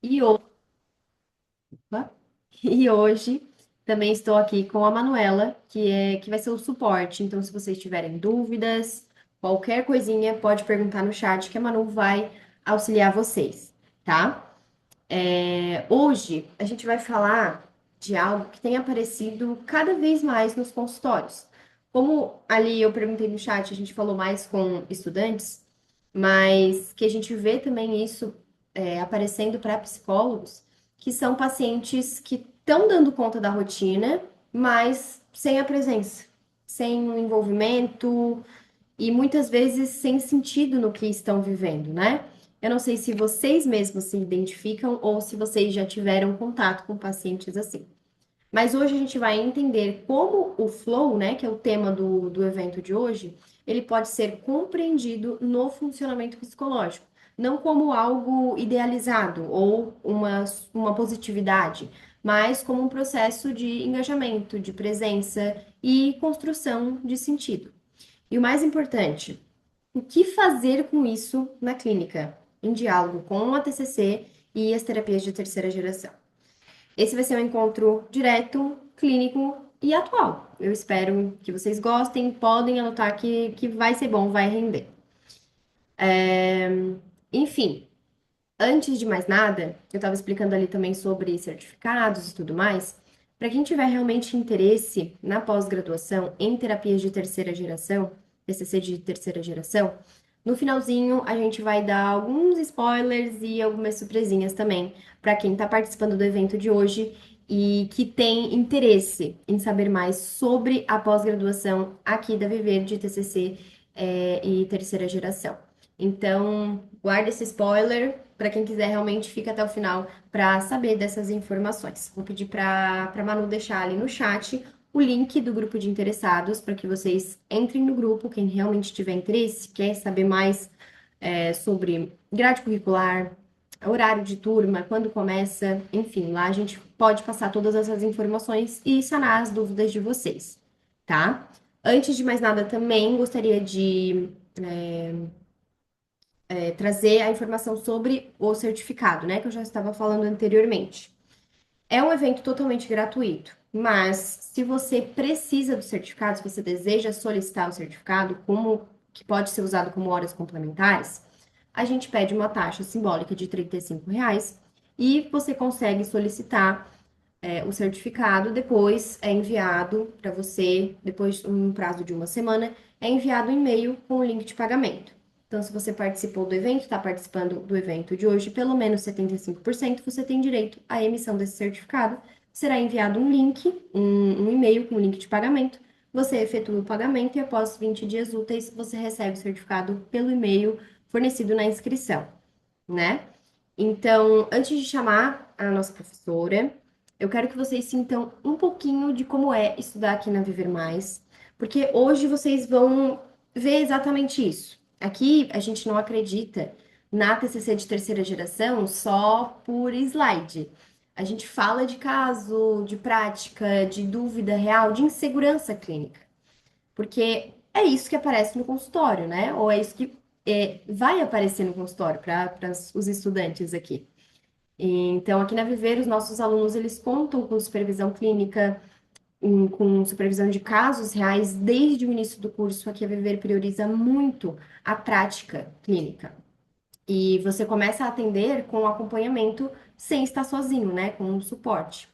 E, ho- Opa. E hoje também estou aqui com a Manuela, que vai ser o suporte. Então, se vocês tiverem dúvidas, qualquer coisinha, pode perguntar no chat que a Manu vai auxiliar vocês, tá? Hoje a gente vai falar de algo que tem aparecido cada vez mais nos consultórios. Como ali eu perguntei no chat, a gente falou mais com estudantes, mas que a gente vê também isso aparecendo para psicólogos, que são pacientes que estão dando conta da rotina, mas sem a presença, sem o envolvimento, e muitas vezes sem sentido no que estão vivendo, né? Eu não sei se vocês mesmos se identificam ou se vocês já tiveram contato com pacientes assim. Mas hoje a gente vai entender como o flow, né, que é o tema do evento de hoje, ele pode ser compreendido no funcionamento psicológico, não como algo idealizado ou uma positividade, mas como um processo de engajamento, de presença e construção de sentido. E o mais importante, o que fazer com isso na clínica, em diálogo com a TCC e as terapias de terceira geração. Esse vai ser um encontro direto, clínico e atual. Eu espero que vocês gostem, podem anotar que vai ser bom, vai render. Enfim, antes de mais nada, eu estava explicando ali também sobre certificados e tudo mais. Para quem tiver realmente interesse na pós-graduação em terapias de terceira geração, TCC de terceira geração, no finalzinho a gente vai dar alguns spoilers e algumas surpresinhas também para quem está participando do evento de hoje e que tem interesse em saber mais sobre a pós-graduação aqui da Viver de TCC e terceira geração. Então, guarda esse spoiler para quem quiser realmente fica até o final para saber dessas informações. Vou pedir para Manu deixar ali no chat o link do grupo de interessados para que vocês entrem no grupo, quem realmente tiver interesse, quer saber mais sobre grade curricular, horário de turma, quando começa, enfim, lá a gente pode passar todas essas informações e sanar as dúvidas de vocês, tá? Antes de mais nada, também gostaria de trazer a informação sobre o certificado, né, que eu já estava falando anteriormente. É um evento totalmente gratuito, mas se você precisa do certificado, se você deseja solicitar o certificado, como que pode ser usado como horas complementares, a gente pede uma taxa simbólica de R$ 35 e você consegue solicitar o certificado, depois é enviado para você, depois de um prazo de uma semana, é enviado um e-mail com o link de pagamento. Então, se você participou do evento, está participando do evento de hoje, pelo menos 75%, você tem direito à emissão desse certificado. Será enviado um link, um e-mail com o link de pagamento. Você efetua o pagamento e após 20 dias úteis, você recebe o certificado pelo e-mail fornecido na inscrição, né? Então, antes de chamar a nossa professora, eu quero que vocês sintam um pouquinho de como é estudar aqui na Viver Mais, porque hoje vocês vão ver exatamente isso. Aqui a gente não acredita na TCC de terceira geração só por slide. A gente fala de caso, de prática, de dúvida real, de insegurança clínica, porque é isso que aparece no consultório, né? Ou é isso que vai aparecer no consultório para os estudantes aqui. Então, aqui na Viver, os nossos alunos, eles contam com supervisão clínica, com supervisão de casos reais desde o início do curso. Aqui a Viver prioriza muito a prática clínica. E você começa a atender com acompanhamento sem estar sozinho, né? Com um suporte.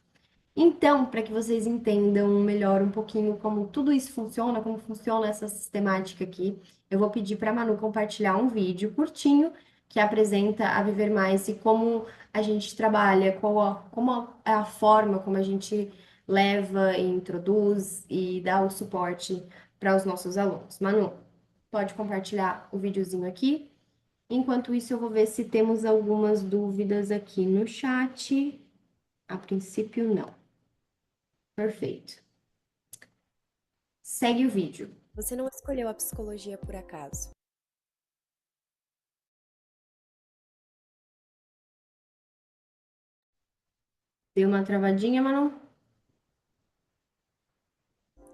Então, para que vocês entendam melhor um pouquinho como tudo isso funciona, como funciona essa sistemática aqui, eu vou pedir para a Manu compartilhar um vídeo curtinho que apresenta a Viver Mais e como a gente trabalha, como é a forma como a gente leva e introduz e dá o suporte para os nossos alunos. Manu, pode compartilhar o videozinho aqui? Enquanto isso, eu vou ver se temos algumas dúvidas aqui no chat. A princípio, não. Perfeito. Segue o vídeo. Você não escolheu a psicologia por acaso. Deu uma travadinha, Manu?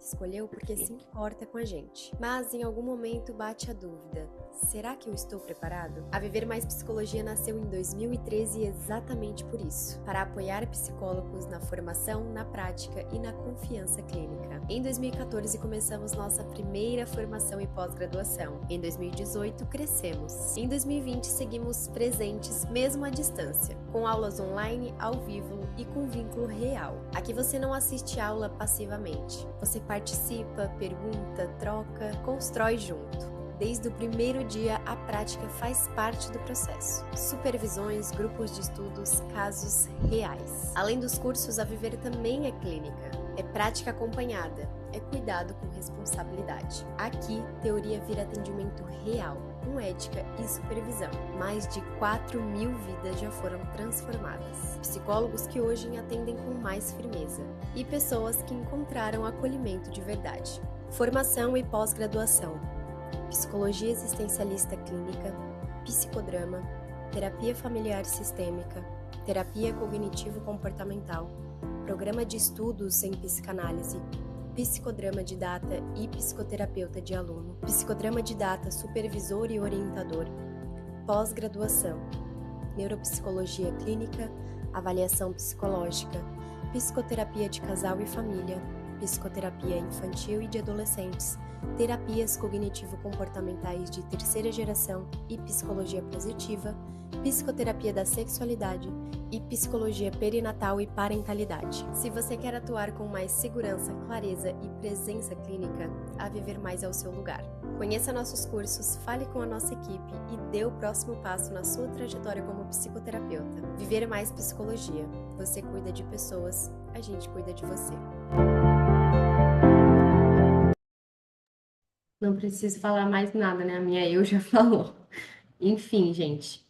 Escolheu porque se importa com a gente. Mas em algum momento bate a dúvida: será que eu estou preparado? A Viver Mais Psicologia nasceu em 2013 exatamente por isso, para apoiar psicólogos na formação, na prática e na confiança clínica. Em 2014 começamos nossa primeira formação e pós-graduação. Em 2018 crescemos. Em 2020 seguimos presentes mesmo à distância, com aulas online, ao vivo e com vínculo real. Aqui você não assiste aula passivamente. Você participa, pergunta, troca, constrói junto. Desde o primeiro dia, a prática faz parte do processo. Supervisões, grupos de estudos, casos reais. Além dos cursos, a Viver também é clínica. É prática acompanhada. É cuidado com responsabilidade. Aqui, teoria vira atendimento real, com ética e supervisão. Mais de 4.000 vidas já foram transformadas. Psicólogos que hoje atendem com mais firmeza. E pessoas que encontraram acolhimento de verdade. Formação e pós-graduação. Psicologia existencialista clínica, psicodrama, terapia familiar sistêmica, terapia cognitivo-comportamental, programa de estudos em psicanálise, psicodrama didata e psicoterapeuta de aluno, psicodrama didata supervisor e orientador, pós-graduação, neuropsicologia clínica, avaliação psicológica, psicoterapia de casal e família, psicoterapia infantil e de adolescentes, terapias cognitivo-comportamentais de terceira geração e psicologia positiva, psicoterapia da sexualidade e psicologia perinatal e parentalidade. Se você quer atuar com mais segurança, clareza e presença clínica, a Viver Mais é o seu lugar. Conheça nossos cursos, fale com a nossa equipe e dê o próximo passo na sua trajetória como psicoterapeuta. Viver Mais Psicologia. Você cuida de pessoas, a gente cuida de você. Não preciso falar mais nada, né? A minha eu já falou. Enfim, gente.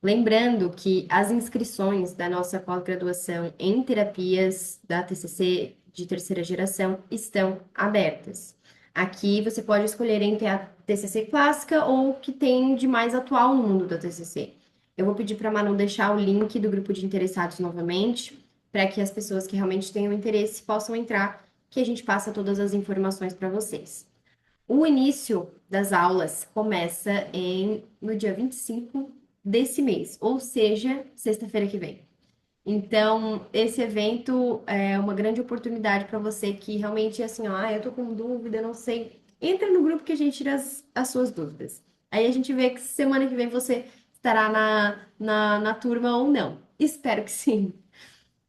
Lembrando que as inscrições da nossa pós-graduação em terapias da TCC de terceira geração estão abertas. Aqui você pode escolher entre a TCC clássica ou o que tem de mais atual no mundo da TCC. Eu vou pedir para a Manu deixar o link do grupo de interessados novamente, para que as pessoas que realmente tenham interesse possam entrar, que a gente passa todas as informações para vocês. O início das aulas começa no dia 25 desse mês, ou seja, sexta-feira que vem. Então, esse evento é uma grande oportunidade para você que realmente, assim, ó, eu tô com dúvida, não sei. Entra no grupo que a gente tira as suas dúvidas. Aí a gente vê que semana que vem você estará na turma ou não. Espero que sim.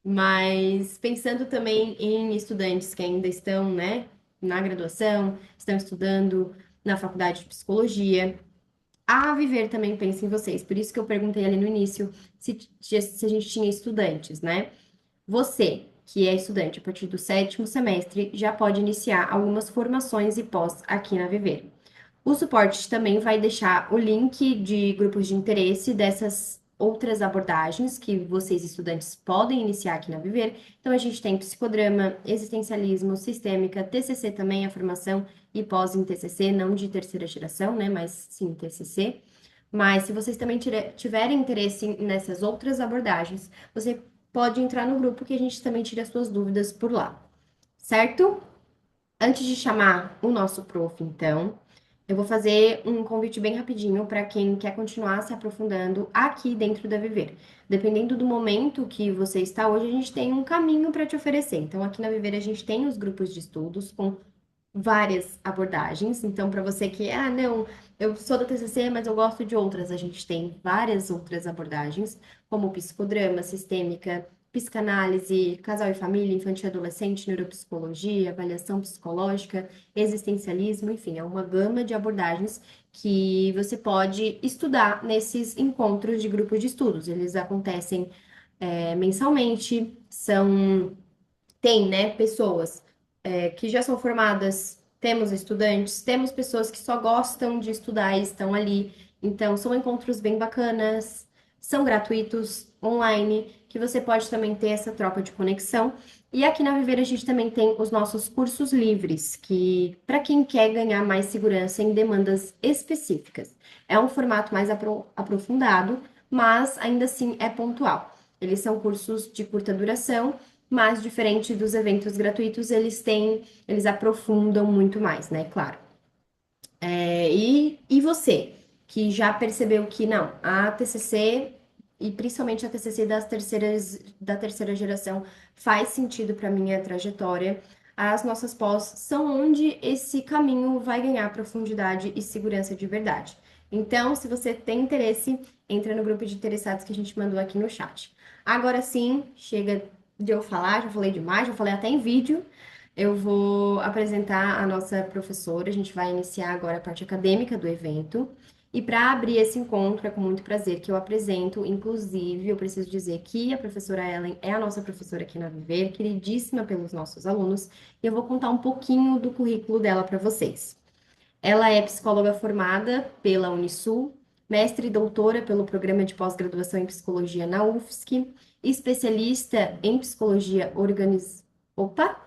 Mas pensando também em estudantes que ainda estão, né, na graduação, estão estudando na faculdade de psicologia, a Viver também pensa em vocês. Por isso que eu perguntei ali no início se a gente tinha estudantes, né? Você, que é estudante a partir do sétimo semestre, já pode iniciar algumas formações e pós aqui na Viver. O suporte também vai deixar o link de grupos de interesse dessas outras abordagens que vocês, estudantes, podem iniciar aqui na Viver. Então, a gente tem psicodrama, existencialismo, sistêmica, TCC também, a formação e pós em TCC, não de terceira geração, né, mas sim TCC. Mas se vocês também tiverem interesse nessas outras abordagens, você pode entrar no grupo que a gente também tira as suas dúvidas por lá, certo? Antes de chamar o nosso prof, então, eu vou fazer um convite bem rapidinho para quem quer continuar se aprofundando aqui dentro da Viver. Dependendo do momento que você está hoje, a gente tem um caminho para te oferecer. Então, aqui na Viver, a gente tem os grupos de estudos com várias abordagens. Então, para você que, não, eu sou da TCC, mas eu gosto de outras, a gente tem várias outras abordagens, como psicodrama, sistêmica, psicanálise, casal e família, infantil e adolescente, neuropsicologia, avaliação psicológica, existencialismo, enfim, é uma gama de abordagens que você pode estudar nesses encontros de grupos de estudos. Eles acontecem mensalmente, tem, né, pessoas que já são formadas, temos estudantes, temos pessoas que só gostam de estudar e estão ali. Então, são encontros bem bacanas, são gratuitos, online, que você pode também ter essa troca de conexão. E aqui na Viver a gente também tem os nossos cursos livres, que para quem quer ganhar mais segurança em demandas específicas. É um formato mais aprofundado, mas ainda assim é pontual. Eles são cursos de curta duração, mas diferente dos eventos gratuitos, eles aprofundam muito mais, né? Claro. E você, que já percebeu que não, a TCC e principalmente a TCC da terceira geração faz sentido para minha trajetória. As nossas pós são onde esse caminho vai ganhar profundidade e segurança de verdade. Então, se você tem interesse, entra no grupo de interessados que a gente mandou aqui no chat. Agora sim, chega de eu falar, já falei demais, já falei até em vídeo. Eu vou apresentar a nossa professora. A gente vai iniciar agora a parte acadêmica do evento. E para abrir esse encontro, é com muito prazer que eu apresento. Inclusive, eu preciso dizer que a professora Ellen é a nossa professora aqui na Viver, queridíssima pelos nossos alunos. E eu vou contar um pouquinho do currículo dela para vocês. Ela é psicóloga formada pela Unisul, mestre e doutora pelo programa de pós-graduação em psicologia na UFSC, especialista em psicologia Opa!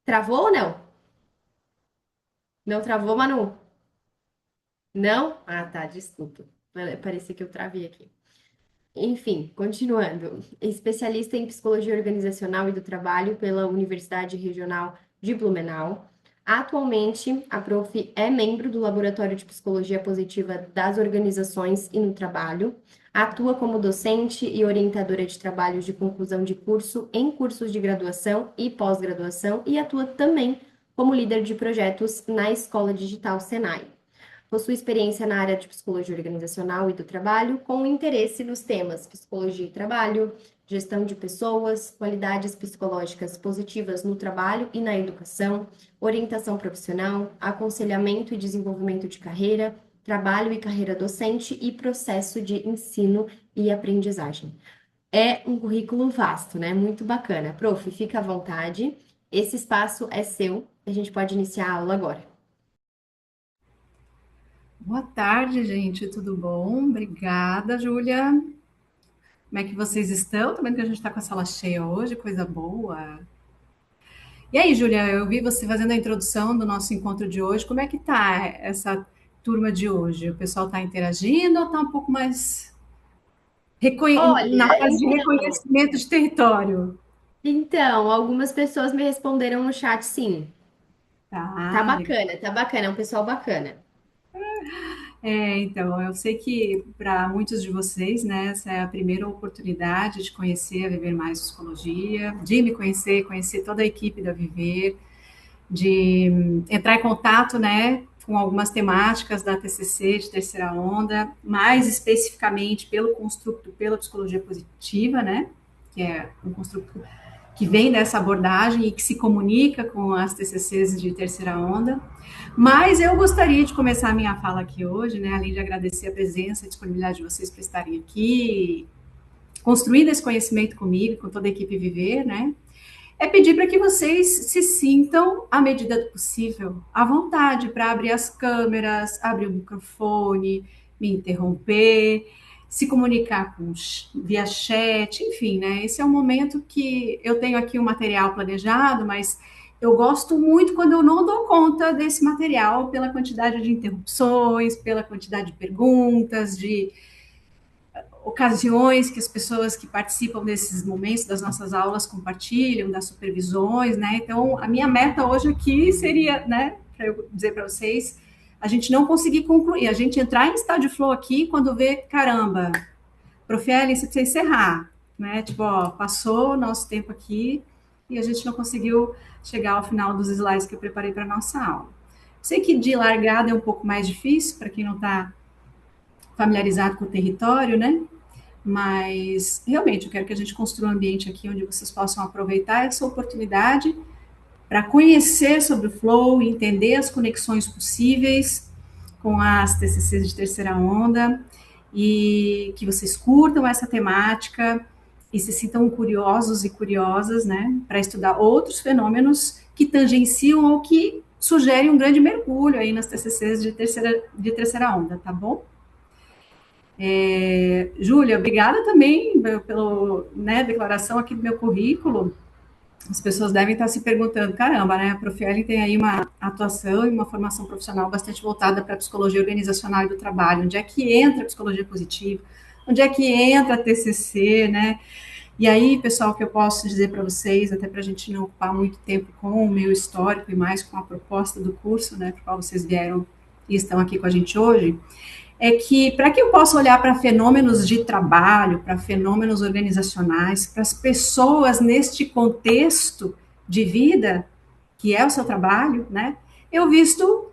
Travou ou não? Não travou, Manu? Não? Ah, tá, desculpa. Parecia que eu travei aqui. Enfim, continuando. Especialista em psicologia organizacional e do trabalho pela Universidade Regional de Blumenau. Atualmente, a prof é membro do Laboratório de Psicologia Positiva das Organizações e no Trabalho. Atua como docente e orientadora de trabalhos de conclusão de curso em cursos de graduação e pós-graduação e atua também como líder de projetos na Escola Digital Senai. Possui experiência na área de psicologia organizacional e do trabalho, com interesse nos temas psicologia e trabalho, gestão de pessoas, qualidades psicológicas positivas no trabalho e na educação, orientação profissional, aconselhamento e desenvolvimento de carreira, trabalho e carreira docente e processo de ensino e aprendizagem. É um currículo vasto, né? Muito bacana. Prof, fica à vontade. Esse espaço é seu. A gente pode iniciar a aula agora. Boa tarde, gente, tudo bom? Obrigada, Júlia. Como é que vocês estão? Tô vendo que a gente está com a sala cheia hoje, coisa boa. E aí, Júlia, eu vi você fazendo a introdução do nosso encontro de hoje. Como é que tá essa turma de hoje? O pessoal está interagindo ou está um pouco mais na Olha, fase de reconhecimento de território? então, algumas pessoas me responderam no chat, sim. Tá, legal. Tá bacana, é um pessoal bacana. Então, eu sei que para muitos de vocês, né, essa é a primeira oportunidade de conhecer a Viver Mais Psicologia, de me conhecer, conhecer toda a equipe da Viver, de entrar em contato, né, com algumas temáticas da TCC de terceira onda, mais especificamente pelo construto pela psicologia positiva, né, que é um construto que vem dessa abordagem e que se comunica com as TCCs de terceira onda. Mas eu gostaria de começar a minha fala aqui hoje, né, além de agradecer a presença e a disponibilidade de vocês para estarem aqui, construindo esse conhecimento comigo, com toda a equipe Viver, né, é pedir para que vocês se sintam, à medida do possível, à vontade para abrir as câmeras, abrir o microfone, me interromper, se comunicar via chat, enfim, né? Esse é um momento que eu tenho aqui um material planejado, mas eu gosto muito quando eu não dou conta desse material pela quantidade de interrupções, pela quantidade de perguntas, de ocasiões que as pessoas que participam desses momentos das nossas aulas compartilham, das supervisões, né? Então, a minha meta hoje aqui seria, né, para eu dizer para vocês, a gente não conseguir concluir, a gente entrar em estado de flow aqui quando vê, caramba, Prof. Ellen, você precisa encerrar, né? Tipo, ó, passou o nosso tempo aqui e a gente não conseguiu chegar ao final dos slides que eu preparei para a nossa aula. Sei que de largada é um pouco mais difícil para quem não está familiarizado com o território, né? Mas realmente eu quero que a gente construa um ambiente aqui onde vocês possam aproveitar essa oportunidade para conhecer sobre o flow, entender as conexões possíveis com as TCCs de terceira onda e que vocês curtam essa temática e se sintam curiosos e curiosas, né, para estudar outros fenômenos que tangenciam ou que sugerem um grande mergulho aí nas TCCs de terceira onda, tá bom? Júlia, obrigada também pela, né, declaração aqui do meu currículo. As pessoas devem estar se perguntando, caramba, né, a Prof. Ellen tem aí uma atuação e uma formação profissional bastante voltada para a psicologia organizacional e do trabalho. Onde é que entra a psicologia positiva? Onde é que entra a TCC, né? E aí, pessoal, o que eu posso dizer para vocês, até para a gente não ocupar muito tempo com o meu histórico e mais com a proposta do curso, né, para qual vocês vieram e estão aqui com a gente hoje, é que para que eu possa olhar para fenômenos de trabalho, para fenômenos organizacionais, para as pessoas neste contexto de vida, que é o seu trabalho, né, eu visto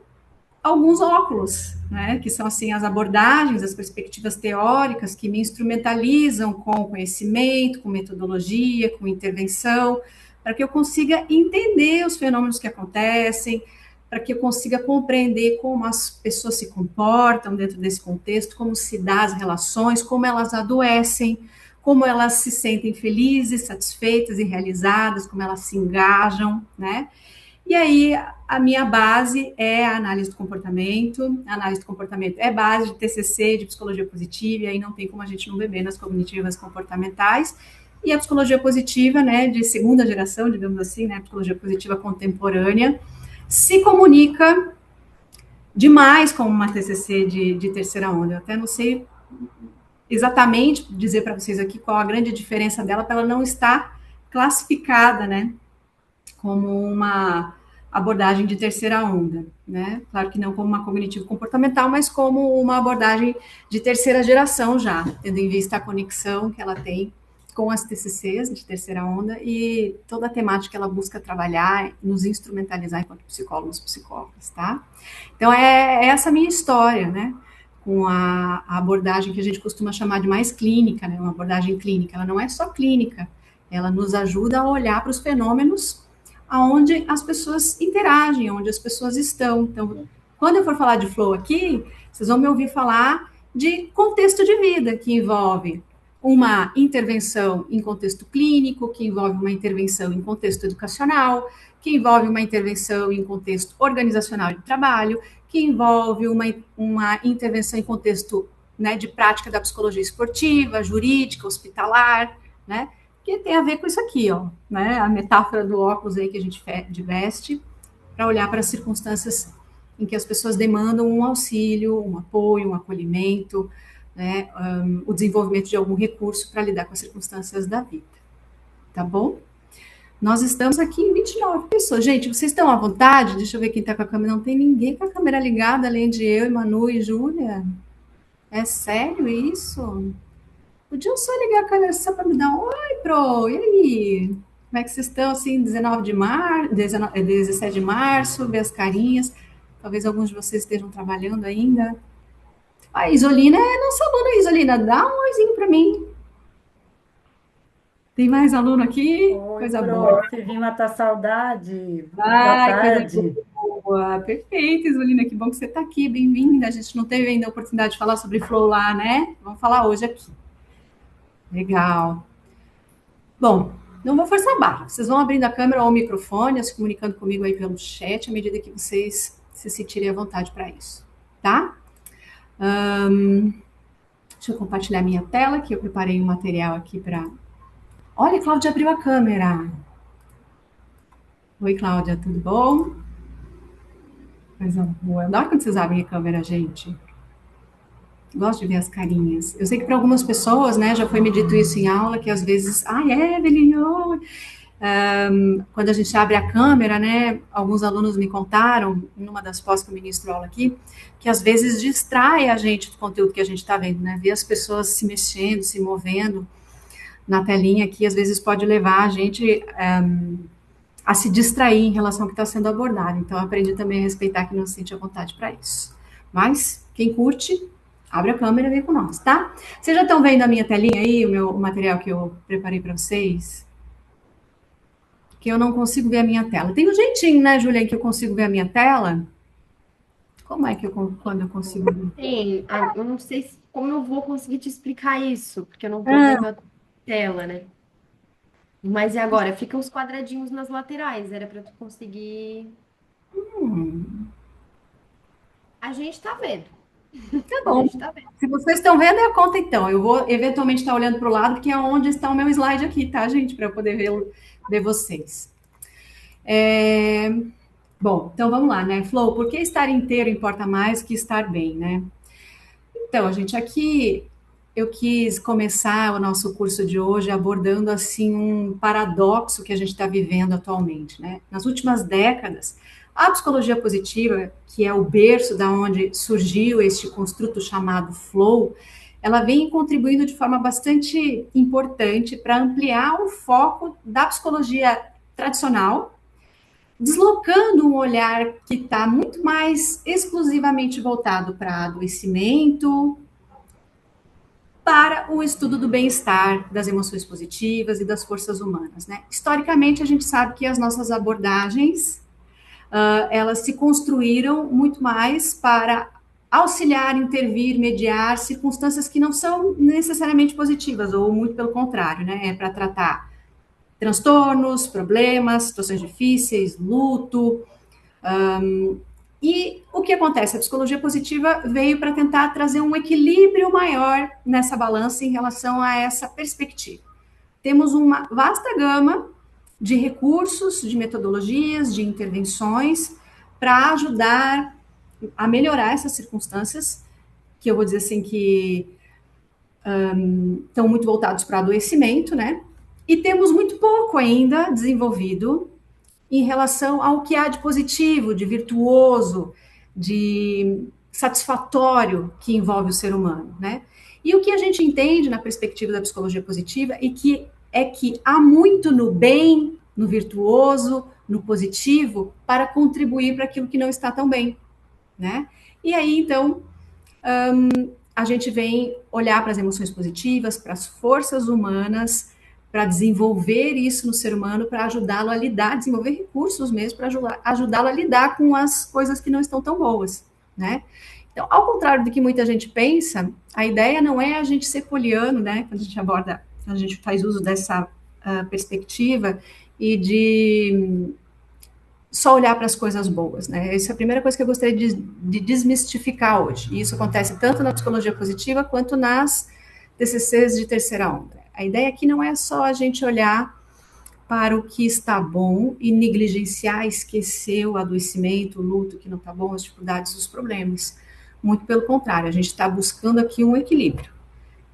alguns óculos, né, que são assim as abordagens, as perspectivas teóricas que me instrumentalizam com conhecimento, com metodologia, com intervenção, para que eu consiga entender os fenômenos que acontecem, para que eu consiga compreender como as pessoas se comportam dentro desse contexto, como se dá as relações, como elas adoecem, como elas se sentem felizes, satisfeitas e realizadas, como elas se engajam, né? E aí, a minha base é a análise do comportamento. A análise do comportamento é base de TCC, de psicologia positiva, e aí não tem como a gente não beber nas cognitivas comportamentais. E a psicologia positiva, né, de segunda geração, digamos assim, né, a psicologia positiva contemporânea, se comunica demais com uma TCC de terceira onda. Eu até não sei exatamente dizer para vocês aqui qual a grande diferença dela, para ela não estar classificada, né, como uma abordagem de terceira onda, né? Claro que não como uma cognitivo-comportamental, mas como uma abordagem de terceira geração já, tendo em vista a conexão que ela tem com as TCCs de terceira onda e toda a temática que ela busca trabalhar, nos instrumentalizar enquanto psicólogos, psicólogas, tá? Então, é essa a minha história, né? Com a abordagem que a gente costuma chamar de mais clínica, né? Uma abordagem clínica. Ela não é só clínica, ela nos ajuda a olhar para os fenômenos aonde as pessoas interagem, onde as pessoas estão. Então, quando eu for falar de flow aqui, vocês vão me ouvir falar de contexto de vida, que envolve uma intervenção em contexto clínico, que envolve uma intervenção em contexto educacional, que envolve uma intervenção em contexto organizacional de trabalho, que envolve uma intervenção em contexto, né, de prática da psicologia esportiva, jurídica, hospitalar, né? Que tem a ver com isso aqui, ó, né? A metáfora do óculos aí que a gente veste para olhar para as circunstâncias em que as pessoas demandam um auxílio, um apoio, um acolhimento, né? O desenvolvimento de algum recurso para lidar com as circunstâncias da vida. Tá bom? Nós estamos aqui em 29 pessoas. Gente, vocês estão à vontade? Deixa eu ver quem está com a câmera. Não tem ninguém com a câmera ligada, além de eu, e Manu e Júlia. É sério isso? Podiam só ligar a câmera só para me dar um oi, pro, e aí? Como é que vocês estão, assim, 17 de março, ver as carinhas. Talvez alguns de vocês estejam trabalhando ainda. A Isolina é nossa aluna, Isolina, dá um oizinho para mim. Tem mais aluno aqui? Oi, Coisa boa. prof, vim matar saudade. Boa Ai, coisa tarde. boa. Perfeito, Isolina, que bom que você está aqui, bem-vinda. A gente não teve ainda a oportunidade de falar sobre flow lá, né? Vamos falar hoje aqui. Legal. Bom, não vou forçar a barra. Vocês vão abrindo a câmera ou o microfone, se comunicando comigo aí pelo chat, à medida que vocês se sentirem à vontade para isso, tá? Deixa eu compartilhar minha tela, que eu preparei um material aqui para... Olha, a Cláudia abriu a câmera. Oi, Cláudia, tudo bom? Coisa boa. Eu adoro quando vocês abrem a câmera, gente. Gosto de ver as carinhas. Eu sei que para algumas pessoas, né, já foi me dito isso em aula, que às vezes, Evelyn, quando a gente abre a câmera, né, alguns alunos me contaram, numa das pós que eu ministro aula aqui, que às vezes distrai a gente do conteúdo que a gente está vendo, né, ver as pessoas se mexendo, se movendo na telinha aqui, às vezes pode levar a gente a se distrair em relação ao que está sendo abordado. Então, eu aprendi também a respeitar quem não se sente à vontade para isso. Mas, quem curte, abre a câmera e vem com nós, tá? Vocês já estão vendo a minha telinha aí, o material que eu preparei para vocês? Que eu não consigo ver a minha tela. Tem um jeitinho, né, Julia, que eu consigo ver a minha tela? Como é que quando eu consigo ver? Sim, eu não sei como eu vou conseguir te explicar isso, porque eu não tô vendo a tela, né? Mas e agora? Ficam os quadradinhos nas laterais, era para tu conseguir. A gente tá vendo. Tá A bom. gente tá vendo. Se vocês estão vendo, é a conta então. Eu vou eventualmente estar olhando para o lado, que é onde está o meu slide aqui, tá, gente? Para eu poder ver vocês. Bom, então vamos lá, né? Flow, por que estar inteiro importa mais que estar bem, né? Então, gente, aqui eu quis começar o nosso curso de hoje abordando assim um paradoxo que a gente está vivendo atualmente, né? Nas últimas décadas, a psicologia positiva, que é o berço da onde surgiu este construto chamado flow, ela vem contribuindo de forma bastante importante para ampliar o foco da psicologia tradicional, deslocando um olhar que está muito mais exclusivamente voltado para adoecimento, para o estudo do bem-estar, das emoções positivas e das forças humanas. Né? Historicamente, a gente sabe que as nossas abordagens, elas se construíram muito mais para auxiliar, intervir, mediar circunstâncias que não são necessariamente positivas, ou muito pelo contrário, né? É para tratar transtornos, problemas, situações difíceis, luto. E o que acontece? A psicologia positiva veio para tentar trazer um equilíbrio maior nessa balança em relação a essa perspectiva. Temos uma vasta gama de recursos, de metodologias, de intervenções para ajudar a melhorar essas circunstâncias, que eu vou dizer assim que estão muito voltados para adoecimento, né? E temos muito pouco ainda desenvolvido em relação ao que há de positivo, de virtuoso, de satisfatório que envolve o ser humano, né? E o que a gente entende na perspectiva da psicologia positiva é que há muito no bem, no virtuoso, no positivo, para contribuir para aquilo que não está tão bem, né? E aí, então, a gente vem olhar para as emoções positivas, para as forças humanas, para desenvolver isso no ser humano, para ajudá-lo a lidar, desenvolver recursos mesmo para ajudá-lo a lidar com as coisas que não estão tão boas, né? Então, ao contrário do que muita gente pensa, a ideia não é a gente ser poliano, né? Quando a gente aborda, a gente faz uso dessa perspectiva e de só olhar para as coisas boas, né? Essa é a primeira coisa que eu gostaria de desmistificar hoje. E isso acontece tanto na psicologia positiva quanto nas TCCs de terceira onda. A ideia aqui não é só a gente olhar para o que está bom e negligenciar, esquecer o adoecimento, o luto que não está bom, as dificuldades, os problemas. Muito pelo contrário, a gente está buscando aqui um equilíbrio.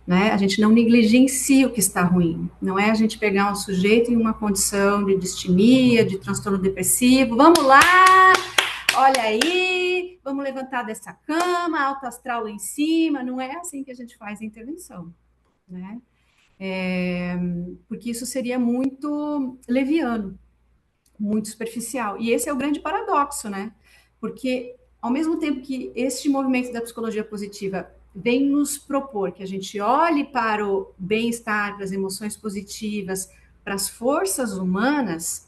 Né? A gente não negligencia o que está ruim. Não é a gente pegar um sujeito em uma condição de distimia, de transtorno depressivo. Vamos lá! Olha aí! Vamos levantar dessa cama, alto astral lá em cima. Não é assim que a gente faz a intervenção. Né? Porque isso seria muito leviano, muito superficial. E esse é o grande paradoxo, né? Porque, ao mesmo tempo que este movimento da psicologia positiva vem nos propor que a gente olhe para o bem-estar, para as emoções positivas, para as forças humanas,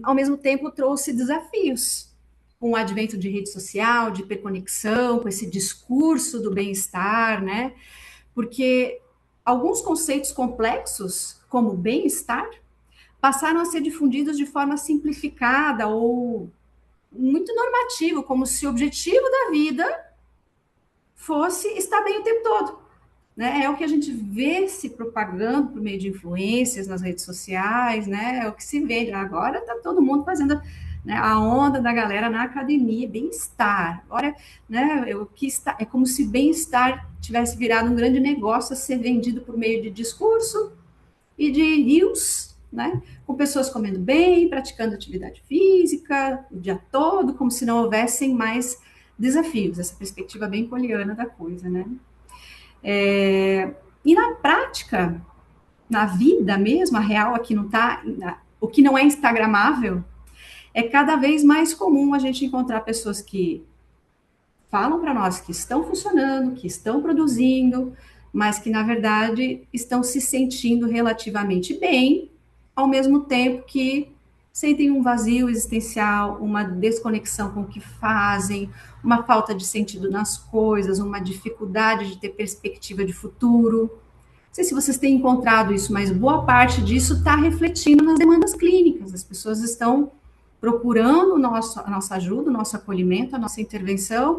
ao mesmo tempo trouxe desafios, com o advento de rede social, de hiperconexão, com esse discurso do bem-estar, né? Porque alguns conceitos complexos, como bem-estar, passaram a ser difundidos de forma simplificada ou muito normativo, como se o objetivo da vida fosse estar bem o tempo todo. Né? É o que a gente vê se propagando por meio de influências nas redes sociais, né? É o que se vê. Agora está todo mundo fazendo, né, a onda da galera na academia, bem-estar. Agora, né, é como se bem-estar tivesse virado um grande negócio a ser vendido por meio de discurso e de reels, né? Com pessoas comendo bem, praticando atividade física o dia todo, como se não houvessem mais desafios. Essa perspectiva bem poliana da coisa, né? E na prática, na vida mesmo, a real aqui não tá, o que não é instagramável, é cada vez mais comum a gente encontrar pessoas que falam para nós que estão funcionando, que estão produzindo, mas que na verdade estão se sentindo relativamente bem, ao mesmo tempo que sentem um vazio existencial, uma desconexão com o que fazem, uma falta de sentido nas coisas, uma dificuldade de ter perspectiva de futuro. Não sei se vocês têm encontrado isso, mas boa parte disso está refletindo nas demandas clínicas. As pessoas estão procurando a nossa ajuda, o nosso acolhimento, a nossa intervenção,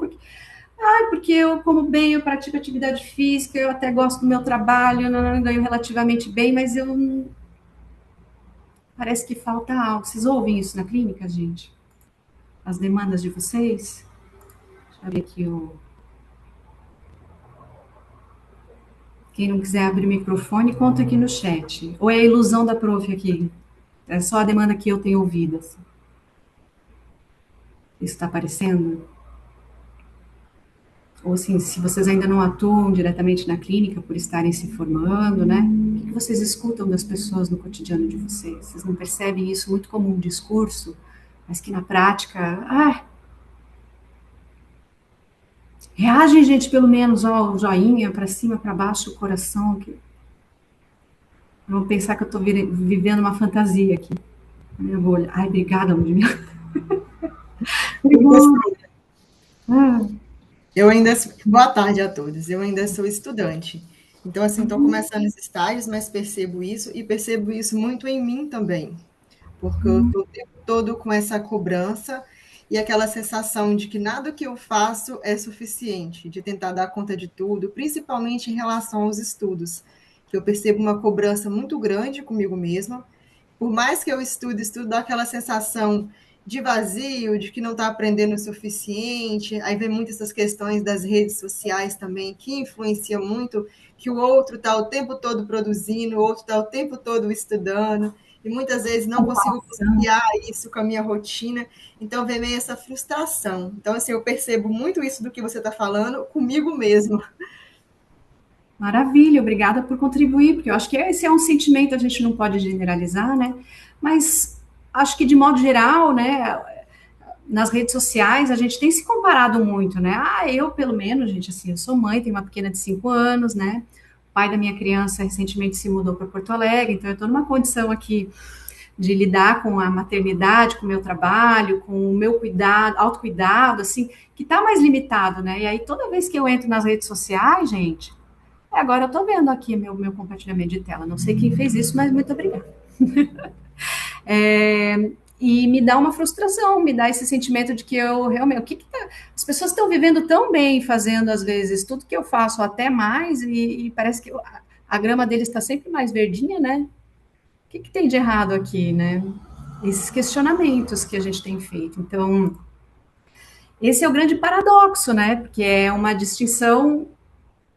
porque eu como bem, eu pratico atividade física, eu até gosto do meu trabalho, eu ganho relativamente bem, mas parece que falta algo. Vocês ouvem isso na clínica, gente? As demandas de vocês? Deixa eu ver aqui o... Quem não quiser abrir o microfone, conta aqui no chat. Ou é a ilusão da prof aqui? É só a demanda que eu tenho ouvido. Assim. Isso está aparecendo? Ou assim, se vocês ainda não atuam diretamente na clínica por estarem se formando, né? O que vocês escutam das pessoas no cotidiano de vocês? Vocês não percebem isso muito como um discurso, mas que na prática, reagem, gente, pelo menos, ó, o joinha, para cima, para baixo, o coração. Que... Vão pensar que eu estou vivendo uma fantasia aqui. Eu vou olhar. Ai, obrigada, Ludmila. Eu ainda... Boa tarde a todos. Eu ainda sou estudante. Então, assim, estou começando os estágios, mas percebo isso, e percebo isso muito em mim também. Porque eu estou o tempo todo com essa cobrança e aquela sensação de que nada que eu faço é suficiente, de tentar dar conta de tudo, principalmente em relação aos estudos, que eu percebo uma cobrança muito grande comigo mesma. Por mais que eu estude, dá aquela sensação de vazio, de que não está aprendendo o suficiente. Aí vem muitas essas questões das redes sociais também, que influenciam muito, que o outro está o tempo todo produzindo, o outro está o tempo todo estudando, e muitas vezes não consigo conciliar isso com a minha rotina, então vem meio essa frustração. Então, assim, eu percebo muito isso do que você está falando comigo mesmo. Maravilha, obrigada por contribuir, porque eu acho que esse é um sentimento, a gente não pode generalizar, né? Mas acho que, de modo geral, né, nas redes sociais, a gente tem se comparado muito, né? Eu, pelo menos, gente, assim, eu sou mãe, tenho uma pequena de 5 anos, né? O pai da minha criança recentemente se mudou para Porto Alegre, então eu estou numa condição aqui de lidar com a maternidade, com o meu trabalho, com o meu cuidado, autocuidado, assim, que está mais limitado, né? E aí, toda vez que eu entro nas redes sociais, gente, agora eu estou vendo aqui meu compartilhamento de tela, não sei quem fez isso, mas muito obrigada. E me dá uma frustração, me dá esse sentimento de que eu realmente, as pessoas estão vivendo tão bem, fazendo às vezes tudo que eu faço, até mais, e parece que a grama deles está sempre mais verdinha, né? O que tem de errado aqui, né? Esses questionamentos que a gente tem feito. Então, esse é o grande paradoxo, né? Porque é uma distinção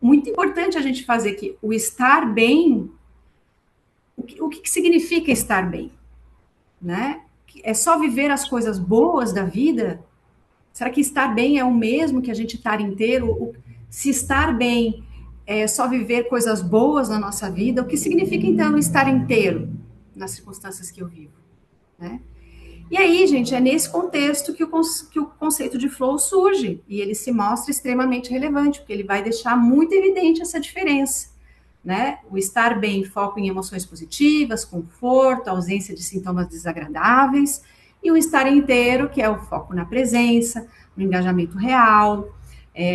muito importante a gente fazer que o estar bem, o que significa estar bem, né? É só viver as coisas boas da vida? Será que estar bem é o mesmo que a gente estar inteiro? Se estar bem é só viver coisas boas na nossa vida, o que significa então estar inteiro nas circunstâncias que eu vivo, né? E aí, gente, é nesse contexto que o conceito de flow surge, e ele se mostra extremamente relevante, porque ele vai deixar muito evidente essa diferença, né? O estar bem, foco em emoções positivas, conforto, ausência de sintomas desagradáveis, e o estar inteiro, que é o foco na presença, no engajamento real,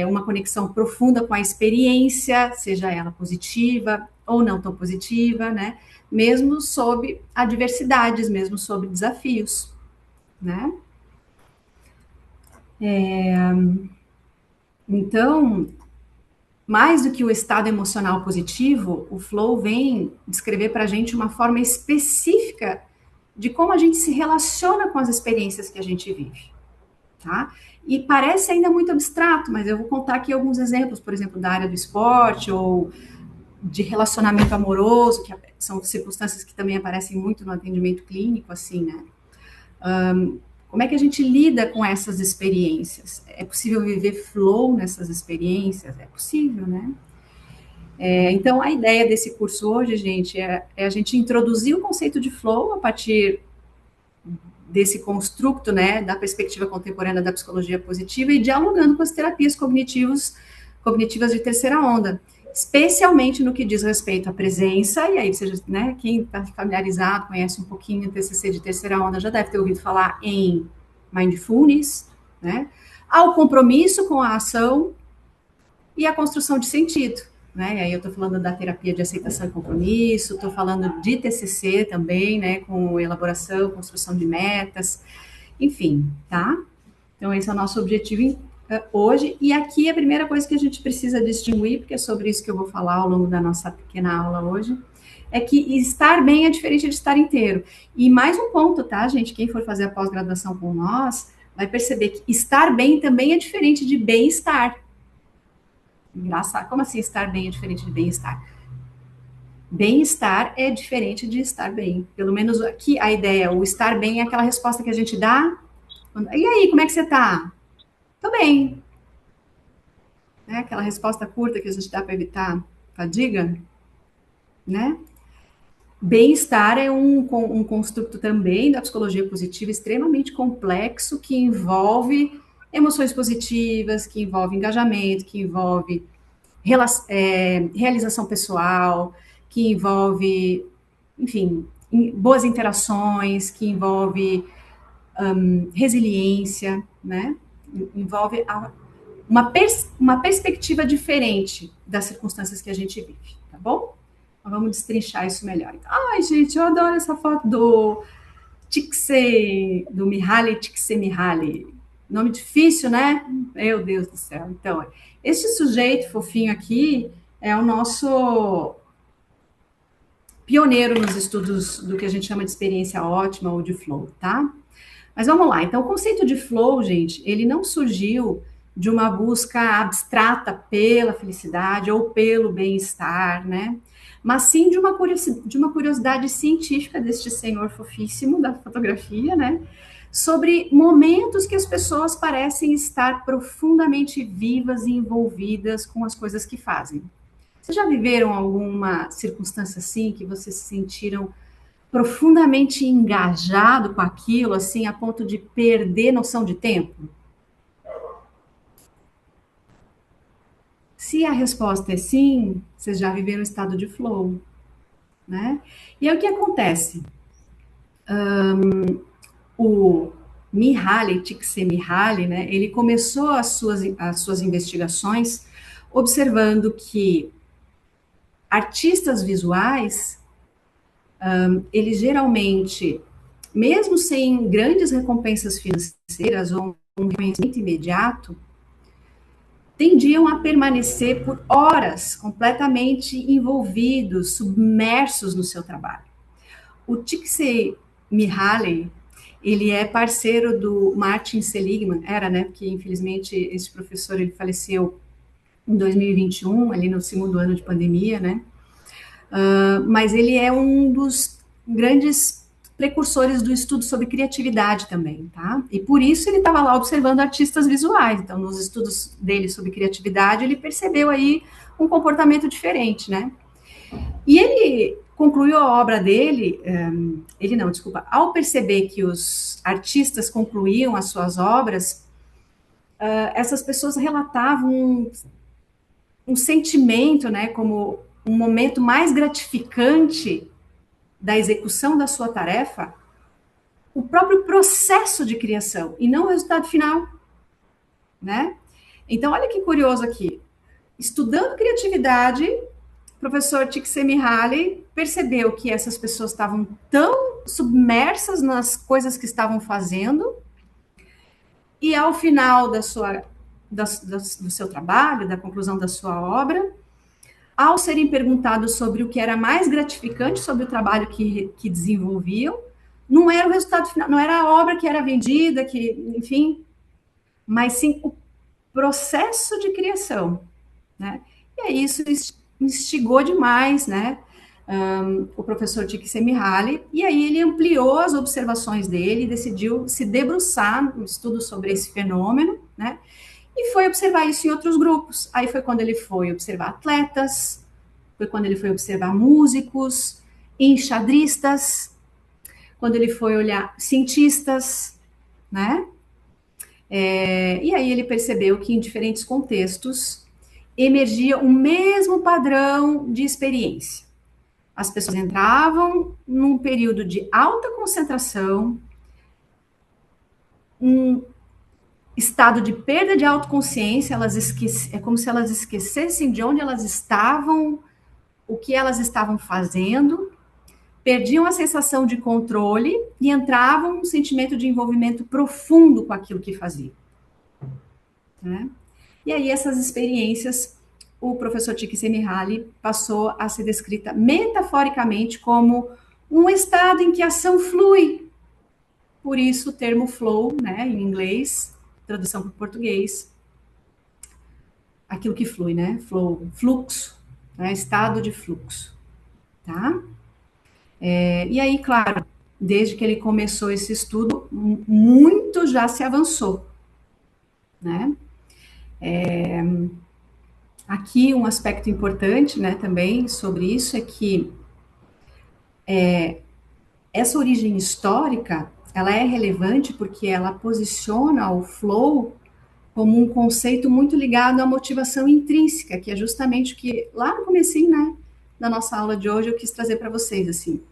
uma conexão profunda com a experiência, seja ela positiva ou não tão positiva, né? Mesmo sob adversidades, mesmo sob desafios, né? Então, mais do que o estado emocional positivo, o flow vem descrever para a gente uma forma específica de como a gente se relaciona com as experiências que a gente vive, tá? E parece ainda muito abstrato, mas eu vou contar aqui alguns exemplos, por exemplo, da área do esporte ou de relacionamento amoroso, que são circunstâncias que também aparecem muito no atendimento clínico, assim, né? Como é que a gente lida com essas experiências? É possível viver flow nessas experiências? É possível, né? Então, a ideia desse curso hoje, gente, é a gente introduzir o conceito de flow a partir desse construto, né, da perspectiva contemporânea da psicologia positiva e dialogando com as terapias cognitivas de terceira onda, especialmente no que diz respeito à presença, e aí, seja, né, quem está familiarizado, conhece um pouquinho o TCC de terceira onda, já deve ter ouvido falar em mindfulness, né, ao compromisso com a ação e a construção de sentido, né, e aí eu estou falando da terapia de aceitação e compromisso, estou falando de TCC também, né, com elaboração, construção de metas, enfim, tá? Então, esse é o nosso objetivo hoje, e aqui a primeira coisa que a gente precisa distinguir, porque é sobre isso que eu vou falar ao longo da nossa pequena aula hoje, é que estar bem é diferente de estar inteiro. E mais um ponto, tá, gente? Quem for fazer a pós-graduação com nós, vai perceber que estar bem também é diferente de bem-estar. Engraçado. Como assim estar bem é diferente de bem-estar? Bem-estar é diferente de estar bem. Pelo menos aqui a ideia, o estar bem é aquela resposta que a gente dá. E aí, como é que você tá? Tô bem. Né? Aquela resposta curta que a gente dá para evitar fadiga, né? Bem-estar é um construto também da psicologia positiva extremamente complexo que envolve emoções positivas, que envolve engajamento, que envolve realização pessoal, que envolve, enfim, boas interações, que envolve resiliência, né? Envolve uma perspectiva diferente das circunstâncias que a gente vive, tá bom? Então, vamos destrinchar isso melhor. Então, ai, gente, eu adoro essa foto do Mihaly Csikszentmihalyi. Nome difícil, né? Meu Deus do céu. Então, este sujeito fofinho aqui é o nosso pioneiro nos estudos do que a gente chama de experiência ótima ou de flow, tá? Mas vamos lá. Então, o conceito de flow, gente, ele não surgiu de uma busca abstrata pela felicidade ou pelo bem-estar, né? Mas sim de uma curiosidade científica deste senhor fofíssimo da fotografia, né? Sobre momentos que as pessoas parecem estar profundamente vivas e envolvidas com as coisas que fazem. Vocês já viveram alguma circunstância assim que vocês se sentiram profundamente engajado com aquilo, assim, a ponto de perder noção de tempo? Se a resposta é sim, vocês já viveram o estado de flow, né? E aí o que acontece? O Mihaly Csikszentmihalyi, né, ele começou as suas investigações observando que artistas visuais, eles geralmente, mesmo sem grandes recompensas financeiras ou um reconhecimento imediato, tendiam a permanecer por horas completamente envolvidos, submersos no seu trabalho. O Csikszentmihalyi, ele é parceiro do Martin Seligman, era, né, porque infelizmente esse professor ele faleceu em 2021, ali no segundo ano de pandemia, né? Mas ele é um dos grandes precursores do estudo sobre criatividade também, tá? E por isso ele estava lá observando artistas visuais. Então, nos estudos dele sobre criatividade, ele percebeu aí um comportamento diferente, né? E ele concluiu a obra dele, ele não, desculpa, ao perceber que os artistas concluíam as suas obras, essas pessoas relatavam um sentimento, né, como um momento mais gratificante da execução da sua tarefa, o próprio processo de criação e não o resultado final, né? Então, olha que curioso aqui. Estudando criatividade, o professor Csikszentmihalyi percebeu que essas pessoas estavam tão submersas nas coisas que estavam fazendo e ao final do seu trabalho, da conclusão da sua obra, ao serem perguntados sobre o que era mais gratificante sobre o trabalho que desenvolviam, não era o resultado final, não era a obra que era vendida, que, enfim, mas sim o processo de criação, né? E aí isso instigou demais, né? O professor Csikszentmihalyi, e aí ele ampliou as observações dele, decidiu se debruçar no estudo sobre esse fenômeno, né? E foi observar isso em outros grupos. Aí foi quando ele foi observar atletas, foi quando ele foi observar músicos, enxadristas, quando ele foi olhar cientistas, né? E aí ele percebeu que em diferentes contextos emergia o mesmo padrão de experiência. As pessoas entravam num período de alta concentração, um estado de perda de autoconsciência, é como se elas esquecessem de onde elas estavam, o que elas estavam fazendo, perdiam a sensação de controle e entravam num sentimento de envolvimento profundo com aquilo que faziam, né? E aí essas experiências, o professor Csikszentmihalyi passou a ser descrita metaforicamente como um estado em que a ação flui. Por isso o termo flow, né, em inglês, tradução para o português, aquilo que flui, né? Flow, fluxo, né? Estado de fluxo, tá? E aí, claro, desde que ele começou esse estudo, muito já se avançou, né? Aqui um aspecto importante, né, também sobre isso é que essa origem histórica, ela é relevante porque ela posiciona o flow como um conceito muito ligado à motivação intrínseca, que é justamente o que lá no comecinho, né, da nossa aula de hoje eu quis trazer para vocês, assim,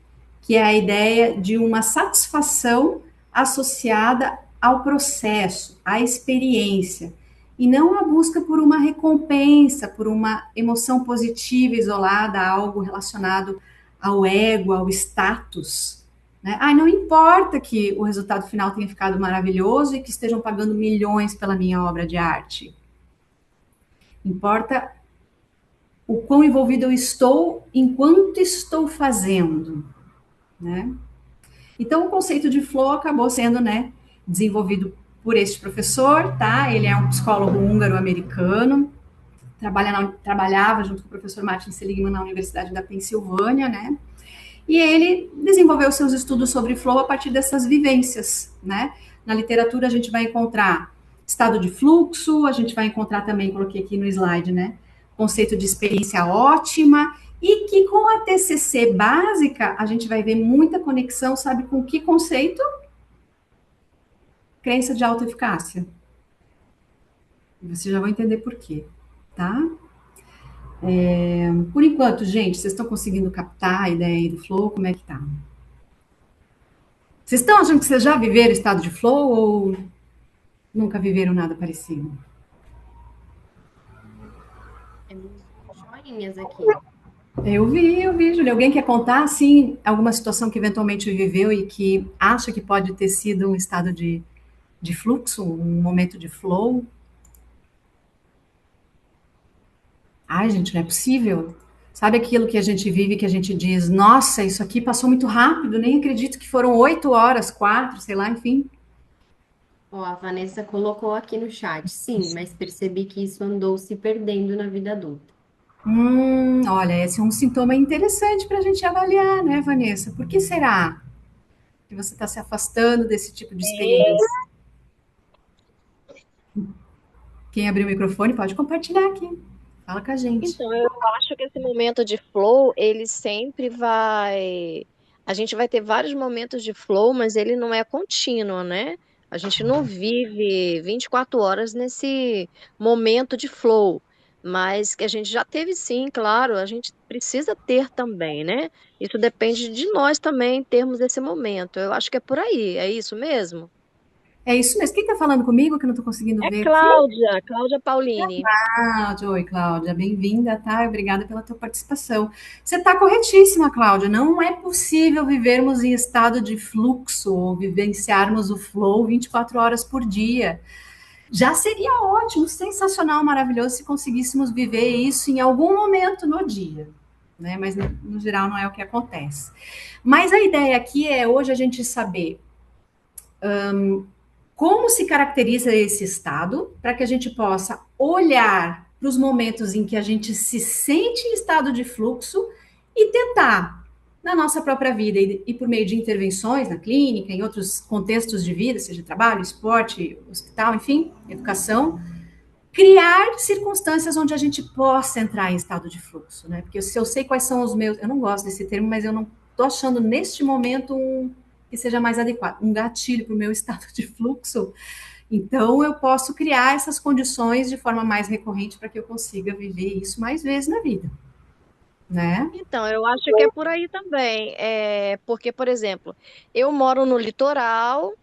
que é a ideia de uma satisfação associada ao processo, à experiência, e não a busca por uma recompensa, por uma emoção positiva isolada, algo relacionado ao ego, ao status, né? Ah, não importa que o resultado final tenha ficado maravilhoso e que estejam pagando milhões pela minha obra de arte. Importa o quão envolvido eu estou enquanto estou fazendo, né? Então, o conceito de flow acabou sendo, né, desenvolvido por este professor, tá? Ele é um psicólogo húngaro-americano, trabalhava junto com o professor Martin Seligman na Universidade da Pensilvânia, né? E ele desenvolveu seus estudos sobre flow a partir dessas vivências, né? Na literatura a gente vai encontrar estado de fluxo, a gente vai encontrar também, coloquei aqui no slide, né? Conceito de experiência ótima, e que com a TCC básica a gente vai ver muita conexão, sabe com que conceito? Crença de autoeficácia. Vocês já vão entender por quê, tá? Por enquanto, gente, vocês estão conseguindo captar a ideia aí do flow? Como é que tá? Vocês estão achando que vocês já viveram estado de flow ou nunca viveram nada parecido? Temos joinhas aqui. Eu vi, Júlia. Alguém quer contar, assim, alguma situação que eventualmente viveu e que acha que pode ter sido um estado de fluxo, um momento de flow? Ai, gente, não é possível. Sabe aquilo que a gente vive, que a gente diz, nossa, isso aqui passou muito rápido, nem acredito que foram 8 horas, 4, sei lá, enfim. Ó, a Vanessa colocou aqui no chat. Sim, mas percebi que isso andou se perdendo na vida adulta. Olha, esse é um sintoma interessante para a gente avaliar, né, Vanessa? Por que será que você está se afastando desse tipo de experiência? Quem abriu o microfone pode compartilhar aqui. Fala com a gente. Então, eu acho que esse momento de flow, ele sempre vai. A gente vai ter vários momentos de flow, mas ele não é contínuo, né? A gente não vive 24 horas nesse momento de flow, mas que a gente já teve sim, claro, a gente precisa ter também, né? Isso depende de nós também termos esse momento. Eu acho que é por aí, é isso mesmo? É isso mesmo. Quem está falando comigo que eu não estou conseguindo É ver aqui? Cláudia, Cláudia Paulini. Cláudia, oi, Cláudia, bem-vinda, tá? Obrigada pela tua participação. Você está corretíssima, Cláudia. Não é possível vivermos em estado de fluxo ou vivenciarmos o flow 24 horas por dia. Já seria ótimo, sensacional, maravilhoso se conseguíssemos viver isso em algum momento no dia, né? Mas no geral não é o que acontece. Mas a ideia aqui é hoje a gente saber como se caracteriza esse estado, para que a gente possa olhar para os momentos em que a gente se sente em estado de fluxo e tentar, na nossa própria vida e por meio de intervenções na clínica, em outros contextos de vida, seja trabalho, esporte, hospital, enfim, educação, criar circunstâncias onde a gente possa entrar em estado de fluxo, né? Porque se eu sei quais são os meus, eu não gosto desse termo, mas eu não estou achando neste momento que seja mais adequado, um gatilho para o meu estado de fluxo. Então, eu posso criar essas condições de forma mais recorrente para que eu consiga viver isso mais vezes na vida, né? Então, eu acho que é por aí também. Porque, por exemplo, eu moro no litoral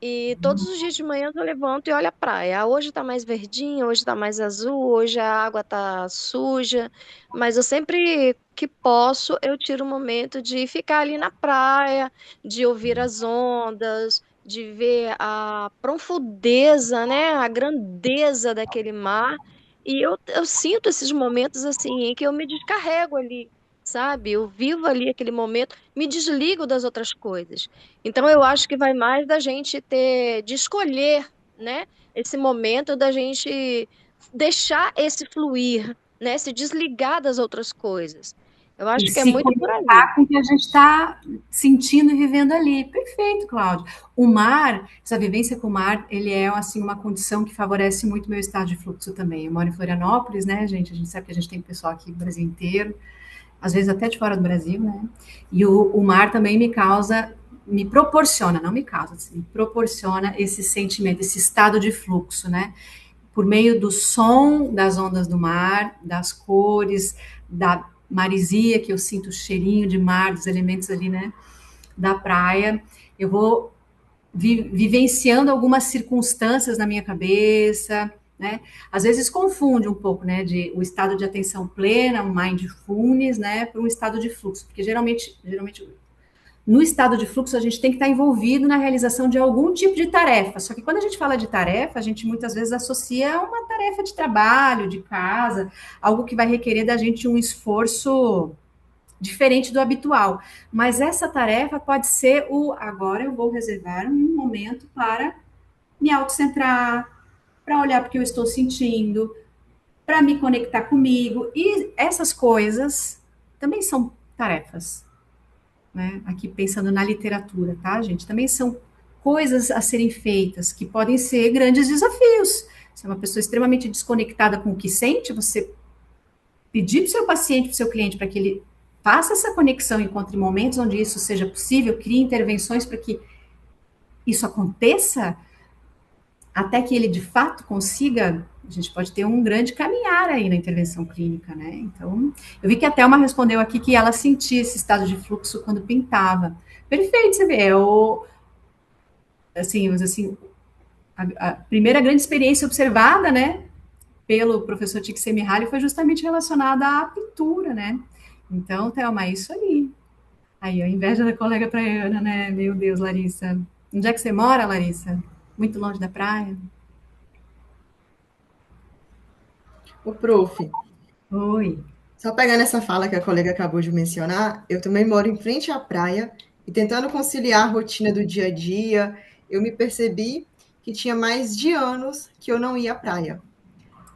e todos os dias de manhã eu levanto e olho a praia. Ah, hoje tá mais verdinha, hoje tá mais azul, hoje a água tá suja, mas eu sempre que posso, eu tiro um momento de ficar ali na praia, de ouvir as ondas, de ver a profundeza, né, a grandeza daquele mar. E eu sinto esses momentos assim, em que eu me descarrego ali, sabe? Eu vivo ali aquele momento, me desligo das outras coisas. Então eu acho que vai mais da gente ter, de escolher, né, esse momento da gente deixar esse fluir, né? Se desligar das outras coisas. Eu E acho que é se muito por aí. conectar com o que a gente está sentindo e vivendo ali. Perfeito, Cláudio. O mar, essa vivência com o mar, ele é assim uma condição que favorece muito o meu estado de fluxo também. Eu moro em Florianópolis, né, gente? A gente sabe que a gente tem pessoal aqui do Brasil inteiro, às vezes até de fora do Brasil, né? E o mar também me causa, me proporciona, não me causa, assim, me proporciona esse sentimento, esse estado de fluxo, né? Por meio do som das ondas do mar, das cores, da marisia, que eu sinto o cheirinho de mar, dos elementos ali, né, da praia, eu vou vivenciando algumas circunstâncias na minha cabeça, né? Às vezes confunde um pouco, né, de o estado de atenção plena, um mindfulness, né, para um estado de fluxo, porque geralmente no estado de fluxo, a gente tem que estar envolvido na realização de algum tipo de tarefa. Só que quando a gente fala de tarefa, a gente muitas vezes associa a uma tarefa de trabalho, de casa, algo que vai requerer da gente um esforço diferente do habitual. Mas essa tarefa pode ser o agora eu vou reservar um momento para me autocentrar, para olhar para o que eu estou sentindo, para me conectar comigo. E essas coisas também são tarefas, né? Aqui pensando na literatura, tá, gente? Também são coisas a serem feitas que podem ser grandes desafios. Se é uma pessoa extremamente desconectada com o que sente, você pedir para o seu paciente, para o seu cliente, para que ele faça essa conexão, encontre momentos onde isso seja possível, crie intervenções para que isso aconteça, até que ele de fato consiga, a gente pode ter um grande caminhar aí na intervenção clínica, né? Então, eu vi que a Thelma respondeu aqui que ela sentia esse estado de fluxo quando pintava. Perfeito, você vê, assim, a primeira grande experiência observada, né, pelo professor Csikszentmihalyi foi justamente relacionada à pintura, né? Então, Thelma, é isso aí. Aí, a inveja da colega praiana, né? Meu Deus, Larissa. Onde é que você mora, Larissa? Muito longe da praia? O prof, Oi. só pegando essa fala que a colega acabou de mencionar, eu também moro em frente à praia e tentando conciliar a rotina do dia a dia, eu me percebi que tinha mais de anos que eu não ia à praia.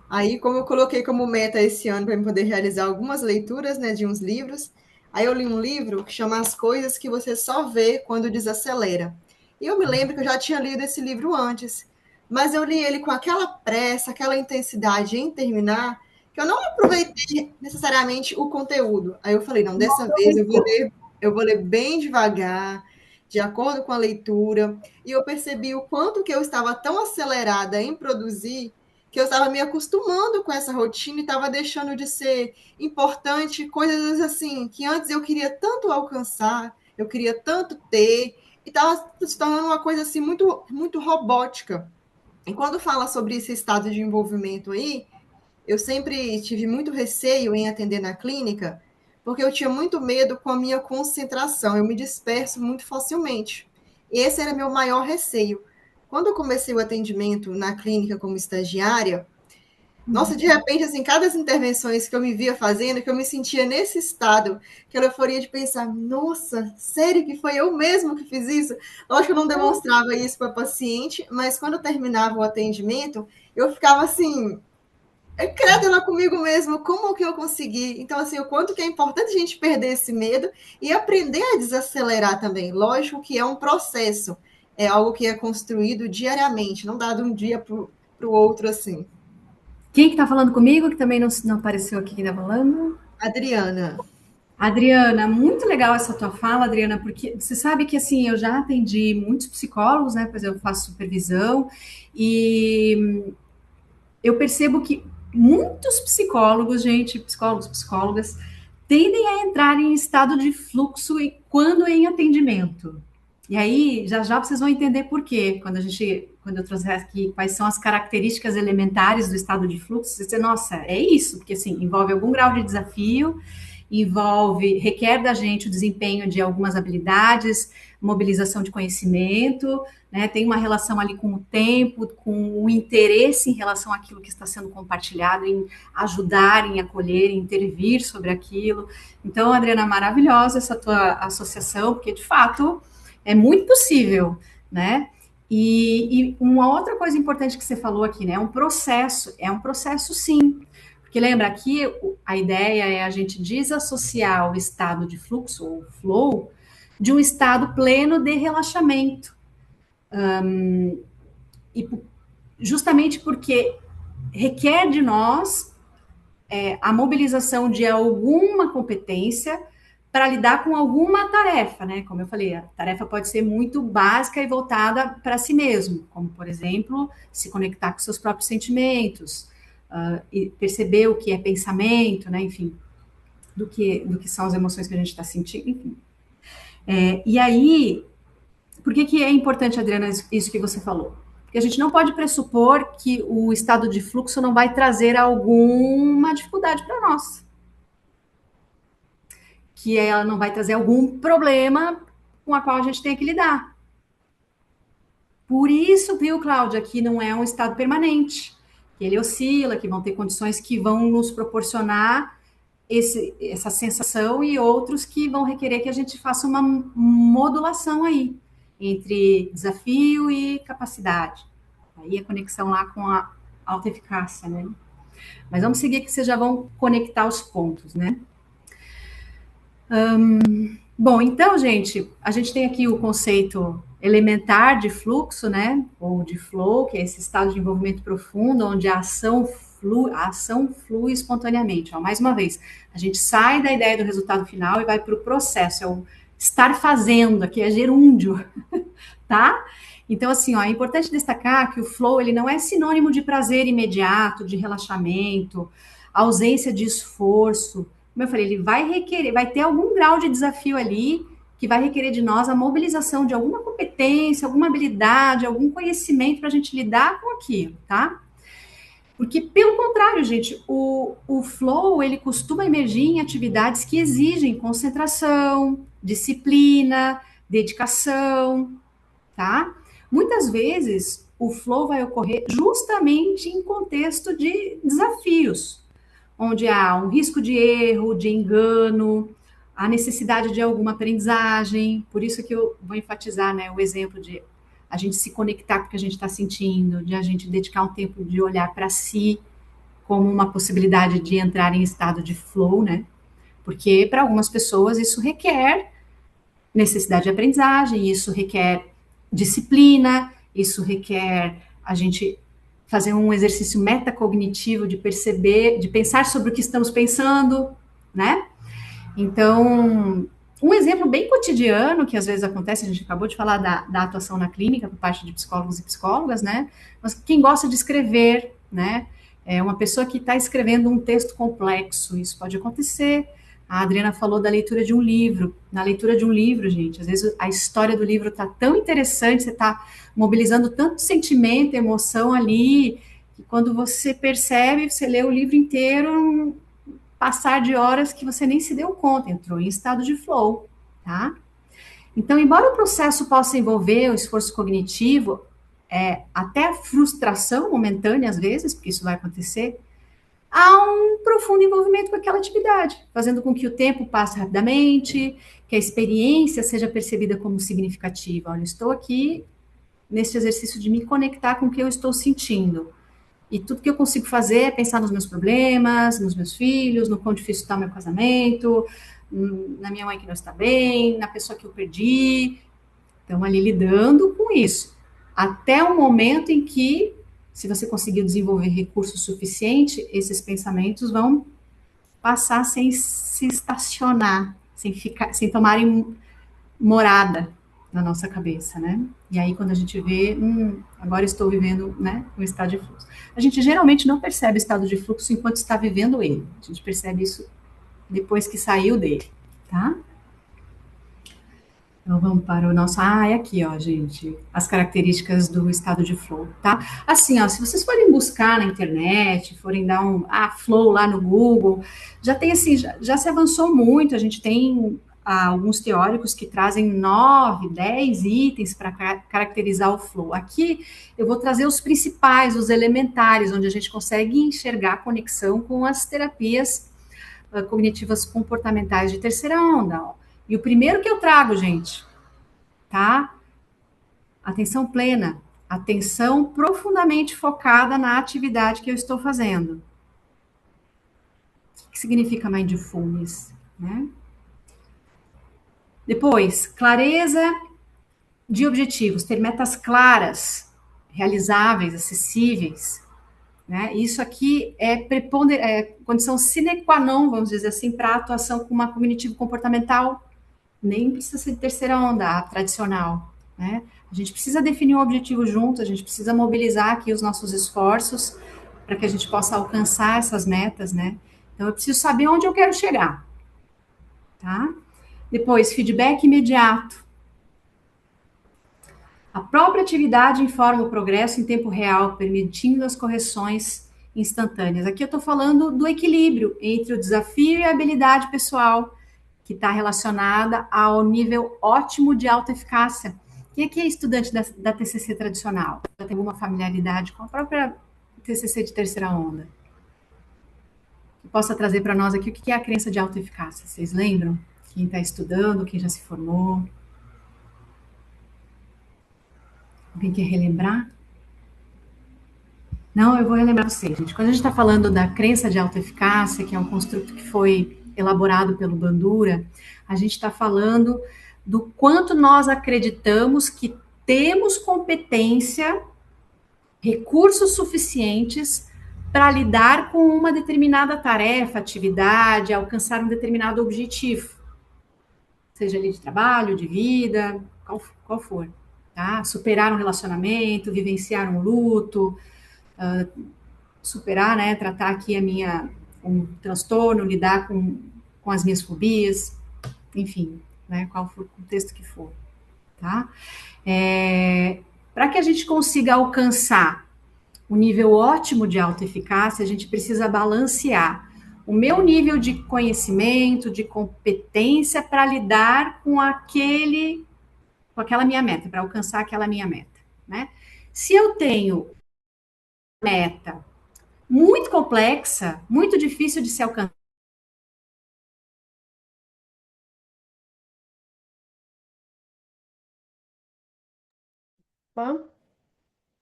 Aí, como eu coloquei como meta esse ano para poder realizar algumas leituras, né, de uns livros, aí eu li um livro que chama As Coisas que Você Só Vê Quando Desacelera. E eu me lembro que eu já tinha lido esse livro antes, mas eu li ele com aquela pressa, aquela intensidade em terminar, que eu não aproveitei necessariamente o conteúdo. Aí eu falei, não, dessa vez eu vou ler bem devagar, de acordo com a leitura, e eu percebi o quanto que eu estava tão acelerada em produzir que eu estava me acostumando com essa rotina e estava deixando de ser importante coisas assim que antes eu queria tanto alcançar, eu queria tanto ter, e estava se tornando uma coisa assim muito robótica. E quando fala sobre esse estado de envolvimento aí, eu sempre tive muito receio em atender na clínica, porque eu tinha muito medo com a minha concentração, eu me disperso muito facilmente. E esse era meu maior receio. Quando eu comecei o atendimento na clínica como estagiária, nossa, de repente, assim, cada das intervenções que eu me via fazendo, que eu me sentia nesse estado, aquela euforia de pensar, nossa, sério que foi eu mesmo que fiz isso? Lógico que eu não demonstrava isso para paciente, mas quando eu terminava o atendimento, eu ficava assim, crédula comigo mesmo, como que eu consegui? Então, assim, o quanto que é importante a gente perder esse medo e aprender a desacelerar também. Lógico que é um processo, é algo que é construído diariamente, não dá de um dia para o outro assim. Quem que tá falando comigo, que também não apareceu aqui, que tá falando? Adriana. Adriana, muito legal essa tua fala, Adriana, porque você sabe que, assim, eu já atendi muitos psicólogos, né, pois eu faço supervisão, e eu percebo que muitos psicólogos, gente, psicólogos, psicólogas, tendem a entrar em estado de fluxo quando em atendimento. E aí, já já vocês vão entender por quê. Quando eu trouxer aqui quais são as características elementares do estado de fluxo, você dizer, nossa, é isso, porque assim, envolve algum grau de desafio, requer da gente o desempenho de algumas habilidades, mobilização de conhecimento, né? Tem uma relação ali com o tempo, com o interesse em relação àquilo que está sendo compartilhado, em ajudar, em acolher, em intervir sobre aquilo. Então, Adriana, maravilhosa essa tua associação, porque de fato é muito possível, né? E uma outra coisa importante que você falou aqui, né? É um processo sim. Porque lembra, aqui a ideia é a gente desassociar o estado de fluxo, ou flow, de um estado pleno de relaxamento. E justamente porque requer de nós a mobilização de alguma competência para lidar com alguma tarefa, né? Como eu falei, a tarefa pode ser muito básica e voltada para si mesmo, como, por exemplo, se conectar com seus próprios sentimentos, e perceber o que é pensamento, né? Enfim, do que são as emoções que a gente está sentindo, enfim. E aí, por que é importante, Adriana, isso que você falou? Porque a gente não pode pressupor que o estado de fluxo não vai trazer alguma dificuldade para nós, que ela não vai trazer algum problema com a qual a gente tem que lidar. Por isso, viu, Cláudia, que não é um estado permanente, que ele oscila, que vão ter condições que vão nos proporcionar essa sensação e outros que vão requerer que a gente faça uma modulação aí entre desafio e capacidade. Aí a conexão lá com a alta eficácia, né? Mas vamos seguir que vocês já vão conectar os pontos, né? Bom, então, gente, a gente tem aqui o conceito elementar de fluxo, né? Ou de flow, que é esse estado de envolvimento profundo, onde a ação flui espontaneamente. Ó, mais uma vez, a gente sai da ideia do resultado final e vai para o processo, é o estar fazendo, aqui é gerúndio, tá? Então, assim, ó, é importante destacar que o flow, ele não é sinônimo de prazer imediato, de relaxamento, ausência de esforço. Como eu falei, ele vai requerer, vai ter algum grau de desafio ali, que vai requerer de nós a mobilização de alguma competência, alguma habilidade, algum conhecimento para a gente lidar com aquilo, tá? Porque, pelo contrário, gente, o flow, ele costuma emergir em atividades que exigem concentração, disciplina, dedicação, tá? Muitas vezes, o flow vai ocorrer justamente em contexto de desafios, onde há um risco de erro, de engano, a necessidade de alguma aprendizagem. Por isso que eu vou enfatizar, né, o exemplo de a gente se conectar com o que a gente está sentindo, de a gente dedicar um tempo de olhar para si como uma possibilidade de entrar em estado de flow, né? Porque para algumas pessoas isso requer necessidade de aprendizagem, isso requer disciplina, isso requer a gente fazer um exercício metacognitivo de perceber, de pensar sobre o que estamos pensando, né? Então, um exemplo bem cotidiano, que às vezes acontece, a gente acabou de falar da atuação na clínica por parte de psicólogos e psicólogas, né? Mas quem gosta de escrever, né? É uma pessoa que está escrevendo um texto complexo, isso pode acontecer. A Adriana falou da leitura de um livro. Na leitura de um livro, gente, às vezes a história do livro está tão interessante, você está mobilizando tanto sentimento, emoção ali, que quando você percebe, você lê o livro inteiro, passar de horas que você nem se deu conta, entrou em estado de flow, tá? Então, embora o processo possa envolver o esforço cognitivo, até a frustração momentânea às vezes, porque isso vai acontecer, há um profundo envolvimento com aquela atividade, fazendo com que o tempo passe rapidamente, que a experiência seja percebida como significativa. Olha, estou aqui nesse exercício de me conectar com o que eu estou sentindo. E tudo que eu consigo fazer é pensar nos meus problemas, nos meus filhos, no quão difícil está o meu casamento, na minha mãe que não está bem, na pessoa que eu perdi. Estão ali lidando com isso. Até o momento em que, se você conseguir desenvolver recurso suficiente, esses pensamentos vão passar sem se estacionar, sem tomarem morada na nossa cabeça, né? E aí, quando a gente vê, agora estou vivendo, né, um estado de fluxo. A gente geralmente não percebe estado de fluxo enquanto está vivendo ele. A gente percebe isso depois que saiu dele, tá? Então, vamos para o nosso... é aqui, ó, gente, as características do estado de flow, tá? Assim, ó, se vocês forem buscar na internet, forem dar flow lá no Google, já tem, assim, já se avançou muito, a gente tem alguns teóricos que trazem 9, 10 itens para caracterizar o flow. Aqui, eu vou trazer os principais, os elementares, onde a gente consegue enxergar a conexão com as terapias cognitivas comportamentais de terceira onda, ó. E o primeiro que eu trago, gente, tá? Atenção plena, atenção profundamente focada na atividade que eu estou fazendo. O que significa mindfulness, né? Depois, clareza de objetivos, ter metas claras, realizáveis, acessíveis, né? Isso aqui é condição sine qua non, vamos dizer assim, para a atuação com uma cognitivo comportamental. Nem precisa ser de terceira onda, a tradicional, né? A gente precisa definir um objetivo junto, a gente precisa mobilizar aqui os nossos esforços para que a gente possa alcançar essas metas, né? Então, eu preciso saber onde eu quero chegar, tá? Depois, feedback imediato. A própria atividade informa o progresso em tempo real, permitindo as correções instantâneas. Aqui eu estou falando do equilíbrio entre o desafio e a habilidade pessoal, que está relacionada ao nível ótimo de autoeficácia. Quem aqui é estudante da TCC tradicional? Já tem alguma familiaridade com a própria TCC de terceira onda? Que possa trazer para nós aqui o que é a crença de autoeficácia. Vocês lembram? Quem está estudando, quem já se formou? Alguém quer relembrar? Não, eu vou relembrar vocês, gente. Quando a gente está falando da crença de autoeficácia, que é um construto que foi elaborado pelo Bandura, a gente está falando do quanto nós acreditamos que temos competência, recursos suficientes para lidar com uma determinada tarefa, atividade, alcançar um determinado objetivo. Seja ele de trabalho, de vida, qual for. Tá? Superar um relacionamento, vivenciar um luto, superar, né, tratar aqui um transtorno, lidar com as minhas fobias, enfim, né, qual for o contexto que for, tá? Para que a gente consiga alcançar um nível ótimo de autoeficácia, a gente precisa balancear o meu nível de conhecimento, de competência para lidar com aquela minha meta, para alcançar aquela minha meta, né? Se eu tenho meta muito complexa, muito difícil de se alcançar,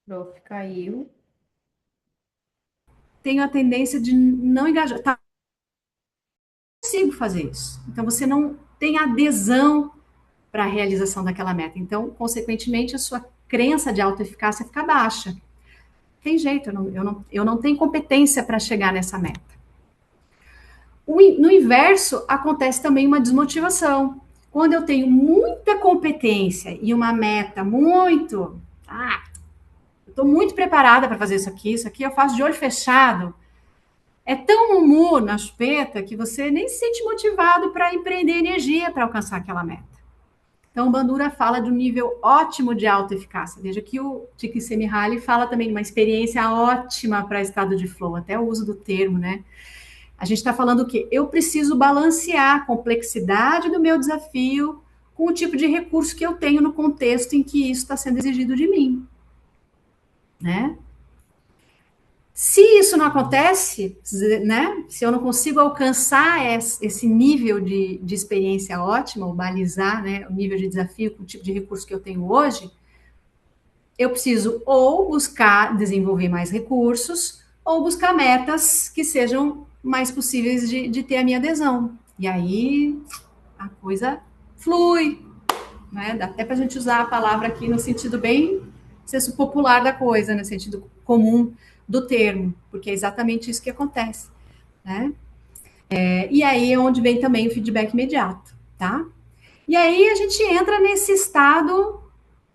Prof, caiu. tenho a tendência de não engajar. Tá, consigo fazer isso. Então, você não tem adesão para a realização daquela meta. Então, consequentemente, a sua crença de autoeficácia fica baixa. Tem jeito, eu não tenho competência para chegar nessa meta. No inverso, acontece também uma desmotivação. Quando eu tenho muita competência e uma meta muito... eu estou muito preparada para fazer isso aqui eu faço de olho fechado. É tão mumu na chupeta que você nem se sente motivado para empreender energia para alcançar aquela meta. Então, o Bandura fala de um nível ótimo de autoeficácia. Veja que o Csikszentmihalyi fala também de uma experiência ótima para estado de flow, até o uso do termo, né? A gente está falando o quê? Eu preciso balancear a complexidade do meu desafio com o tipo de recurso que eu tenho no contexto em que isso está sendo exigido de mim, né? Se isso não acontece, né? Se eu não consigo alcançar esse nível de experiência ótima, ou balizar, né, o nível de desafio com o tipo de recurso que eu tenho hoje, eu preciso ou buscar desenvolver mais recursos, ou buscar metas que sejam mais possíveis de ter a minha adesão. E aí a coisa flui, né? Dá até para a gente usar a palavra aqui no sentido bem senso popular da coisa, no sentido comum do termo, porque é exatamente isso que acontece, né? E aí é onde vem também o feedback imediato, tá? E aí a gente entra nesse estado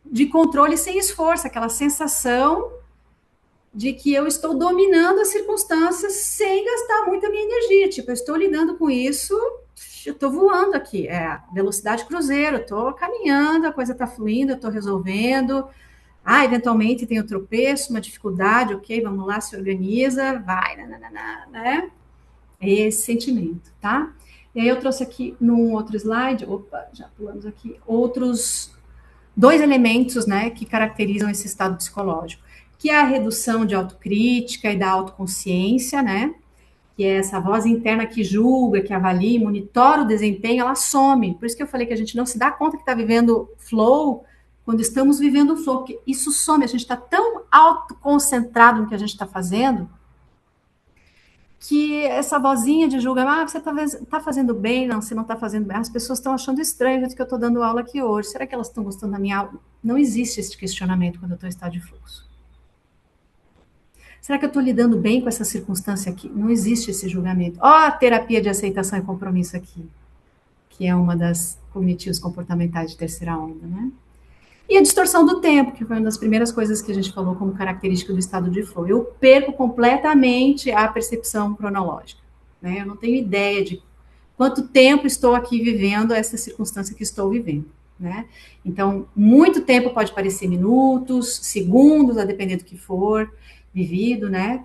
de controle sem esforço, aquela sensação de que eu estou dominando as circunstâncias sem gastar muita minha energia. Tipo, eu estou lidando com isso, eu estou voando aqui, velocidade cruzeiro, eu estou caminhando, a coisa está fluindo, eu estou resolvendo. Eventualmente tem um tropeço, uma dificuldade, ok, vamos lá, se organiza, vai, né? É esse sentimento, tá? E aí eu trouxe aqui num outro slide, já pulamos aqui, outros 2 elementos, né, que caracterizam esse estado psicológico, que é a redução de autocrítica e da autoconsciência, né? Que é essa voz interna que julga, que avalia, monitora o desempenho, ela some. Por isso que eu falei que a gente não se dá conta que está vivendo flow quando estamos vivendo o flow, porque isso some, a gente está tão autoconcentrado no que a gente está fazendo, que essa vozinha de julgamento, você tá fazendo bem, não, você não está fazendo bem, as pessoas estão achando estranho o jeito que eu estou dando aula aqui hoje, será que elas estão gostando da minha aula? Não existe esse questionamento quando eu estou em estado de fluxo. Será que eu estou lidando bem com essa circunstância aqui? Não existe esse julgamento. Ó, a terapia de aceitação e compromisso aqui, que é uma das cognitivos comportamentais de terceira onda, né? E a distorção do tempo, que foi uma das primeiras coisas que a gente falou como característica do estado de flow. Eu perco completamente a percepção cronológica, né? Eu não tenho ideia de quanto tempo estou aqui vivendo essa circunstância que estou vivendo, né? Então, muito tempo pode parecer minutos, segundos, a depender do que for vivido, né?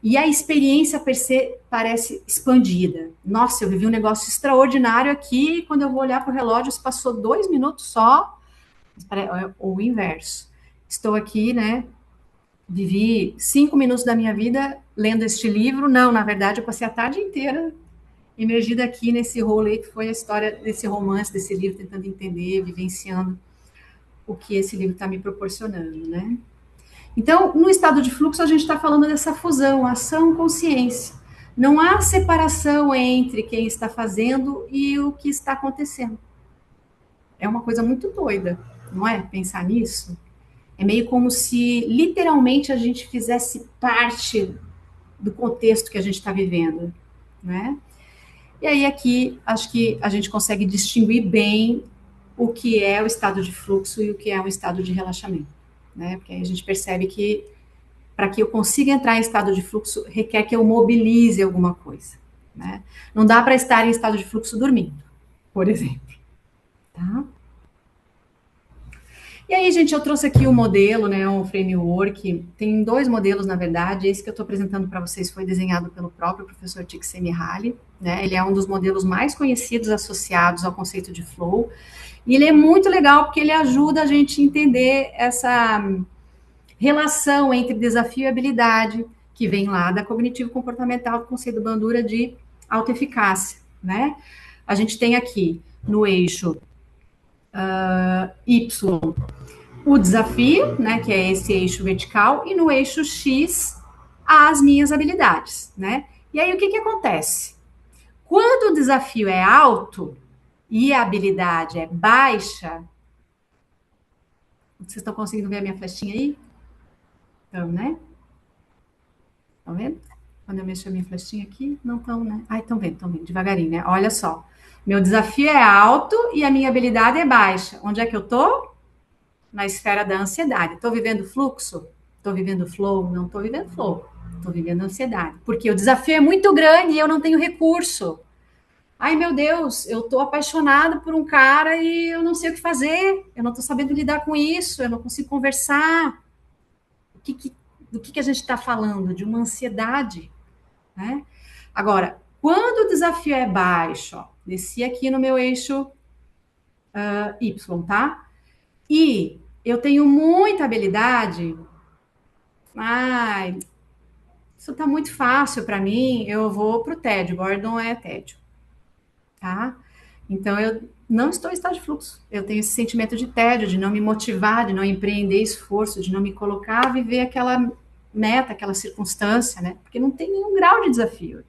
E a experiência per se parece expandida. Nossa, eu vivi um negócio extraordinário aqui, e quando eu vou olhar para o relógio, se passou 2 minutos só, ou o inverso. Estou aqui, né? Vivi 5 minutos da minha vida lendo este livro. Não, na verdade, eu passei a tarde inteira imergida aqui nesse rolê que foi a história desse romance, desse livro, tentando entender, vivenciando o que esse livro está me proporcionando, né? Então, no estado de fluxo, a gente está falando dessa fusão, ação-consciência. Não há separação entre quem está fazendo e o que está acontecendo. É uma coisa muito doida, não é? Pensar nisso. É meio como se, literalmente, a gente fizesse parte do contexto que a gente está vivendo, né? E aí, aqui, acho que a gente consegue distinguir bem o que é o estado de fluxo e o que é um estado de relaxamento, né? Porque aí a gente percebe que, para que eu consiga entrar em estado de fluxo, requer que eu mobilize alguma coisa, né? Não dá para estar em estado de fluxo dormindo, por exemplo, tá? E aí, gente, eu trouxe aqui um modelo, né, um framework. Tem 2 modelos, na verdade. Esse que eu estou apresentando para vocês foi desenhado pelo próprio professor Csikszentmihalyi, né? Ele é um dos modelos mais conhecidos associados ao conceito de flow. E ele é muito legal porque ele ajuda a gente a entender essa relação entre desafio e habilidade, que vem lá da cognitivo-comportamental do conceito do Bandura de autoeficácia, né? A gente tem aqui no eixo Y o desafio, né, que é esse eixo vertical, e no eixo X as minhas habilidades, né? E aí o que acontece? Quando o desafio é alto e a habilidade é baixa, vocês estão conseguindo ver a minha flechinha aí? Então, né? Estão vendo? Quando eu mexo a minha flechinha aqui, não estão, né? Ah, estão vendo, devagarinho, né? Olha só. Meu desafio é alto e a minha habilidade é baixa. Onde é que eu tô? Na esfera da ansiedade. Estou vivendo fluxo? Estou vivendo flow? Não estou vivendo flow. Estou vivendo ansiedade. Porque o desafio é muito grande e eu não tenho recurso. Ai, meu Deus, eu estou apaixonada por um cara e eu não sei o que fazer. Eu não estou sabendo lidar com isso. Eu não consigo conversar. Do que a gente está falando? De uma ansiedade, né? Agora, quando o desafio é baixo, ó, desci aqui no meu eixo Y, tá? E eu tenho muita habilidade. Ai, isso tá muito fácil para mim. Eu vou pro tédio. Gordon é tédio, tá? Então eu não estou em estado de fluxo. Eu tenho esse sentimento de tédio, de não me motivar, de não empreender esforço, de não me colocar a viver aquela meta, aquela circunstância, né? Porque não tem nenhum grau de desafio.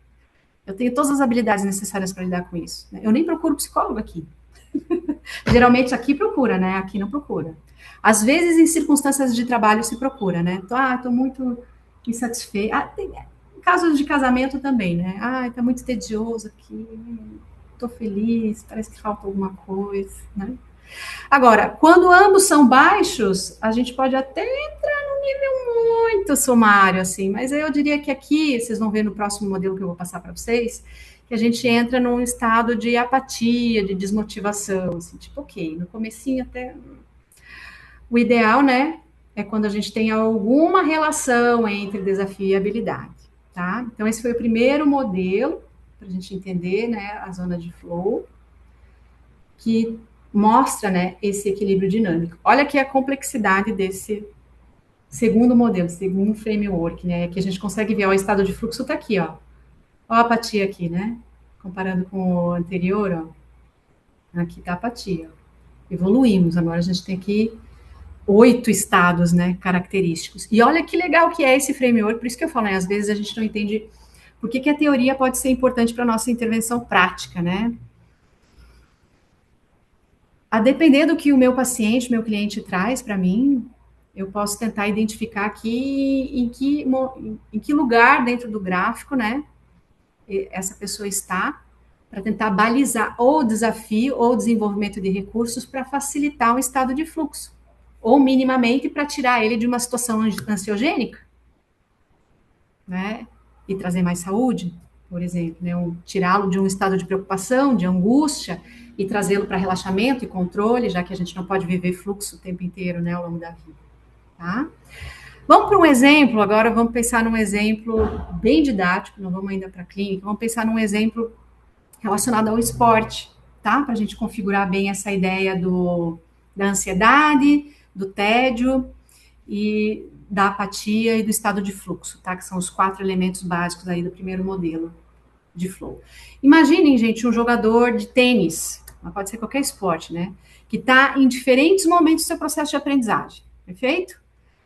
Eu tenho todas as habilidades necessárias para lidar com isso, né? Eu nem procuro psicólogo aqui. Geralmente aqui procura, né? Aqui não procura. Às vezes, em circunstâncias de trabalho, se procura, né? Tô muito insatisfeita. Tem casos de casamento também, né? Tá muito tedioso aqui. Tô feliz, parece que falta alguma coisa, né? Agora, quando ambos são baixos, a gente pode até entrar num nível muito sumário, assim, mas eu diria que aqui, vocês vão ver no próximo modelo que eu vou passar para vocês, que a gente entra num estado de apatia, de desmotivação, assim, tipo, ok, no comecinho até... O ideal, né, é quando a gente tem alguma relação entre desafio e habilidade, tá? Então, esse foi o primeiro modelo, para a gente entender, né, a zona de flow, que mostra, né, esse equilíbrio dinâmico. Olha aqui a complexidade desse segundo modelo, segundo framework, né, que a gente consegue ver, ó, o estado de fluxo está aqui, ó a apatia aqui, né, comparando com o anterior, ó, aqui está a apatia, Evoluímos, agora a gente tem aqui 8 estados, né, característicos. E olha que legal que é esse framework, por isso que eu falo, né, às vezes a gente não entende por que a teoria pode ser importante para a nossa intervenção prática, né? A depender do que o meu paciente, meu cliente traz para mim, eu posso tentar identificar aqui em que lugar dentro do gráfico, né, essa pessoa está, para tentar balizar ou o desafio ou o desenvolvimento de recursos para facilitar um estado de fluxo, ou minimamente para tirar ele de uma situação ansiogênica, né, e trazer mais saúde, por exemplo, né, tirá-lo de um estado de preocupação, de angústia, e trazê-lo para relaxamento e controle, já que a gente não pode viver fluxo o tempo inteiro, né, ao longo da vida, tá? Vamos para um exemplo, agora vamos pensar num exemplo bem didático, não vamos ainda para a clínica, vamos pensar num exemplo relacionado ao esporte, tá? Para a gente configurar bem essa ideia da ansiedade, do tédio e da apatia e do estado de fluxo, tá? Que são os 4 elementos básicos aí do primeiro modelo de flow. Imaginem, gente, um jogador de tênis, mas pode ser qualquer esporte, né? Que está em diferentes momentos do seu processo de aprendizagem, perfeito?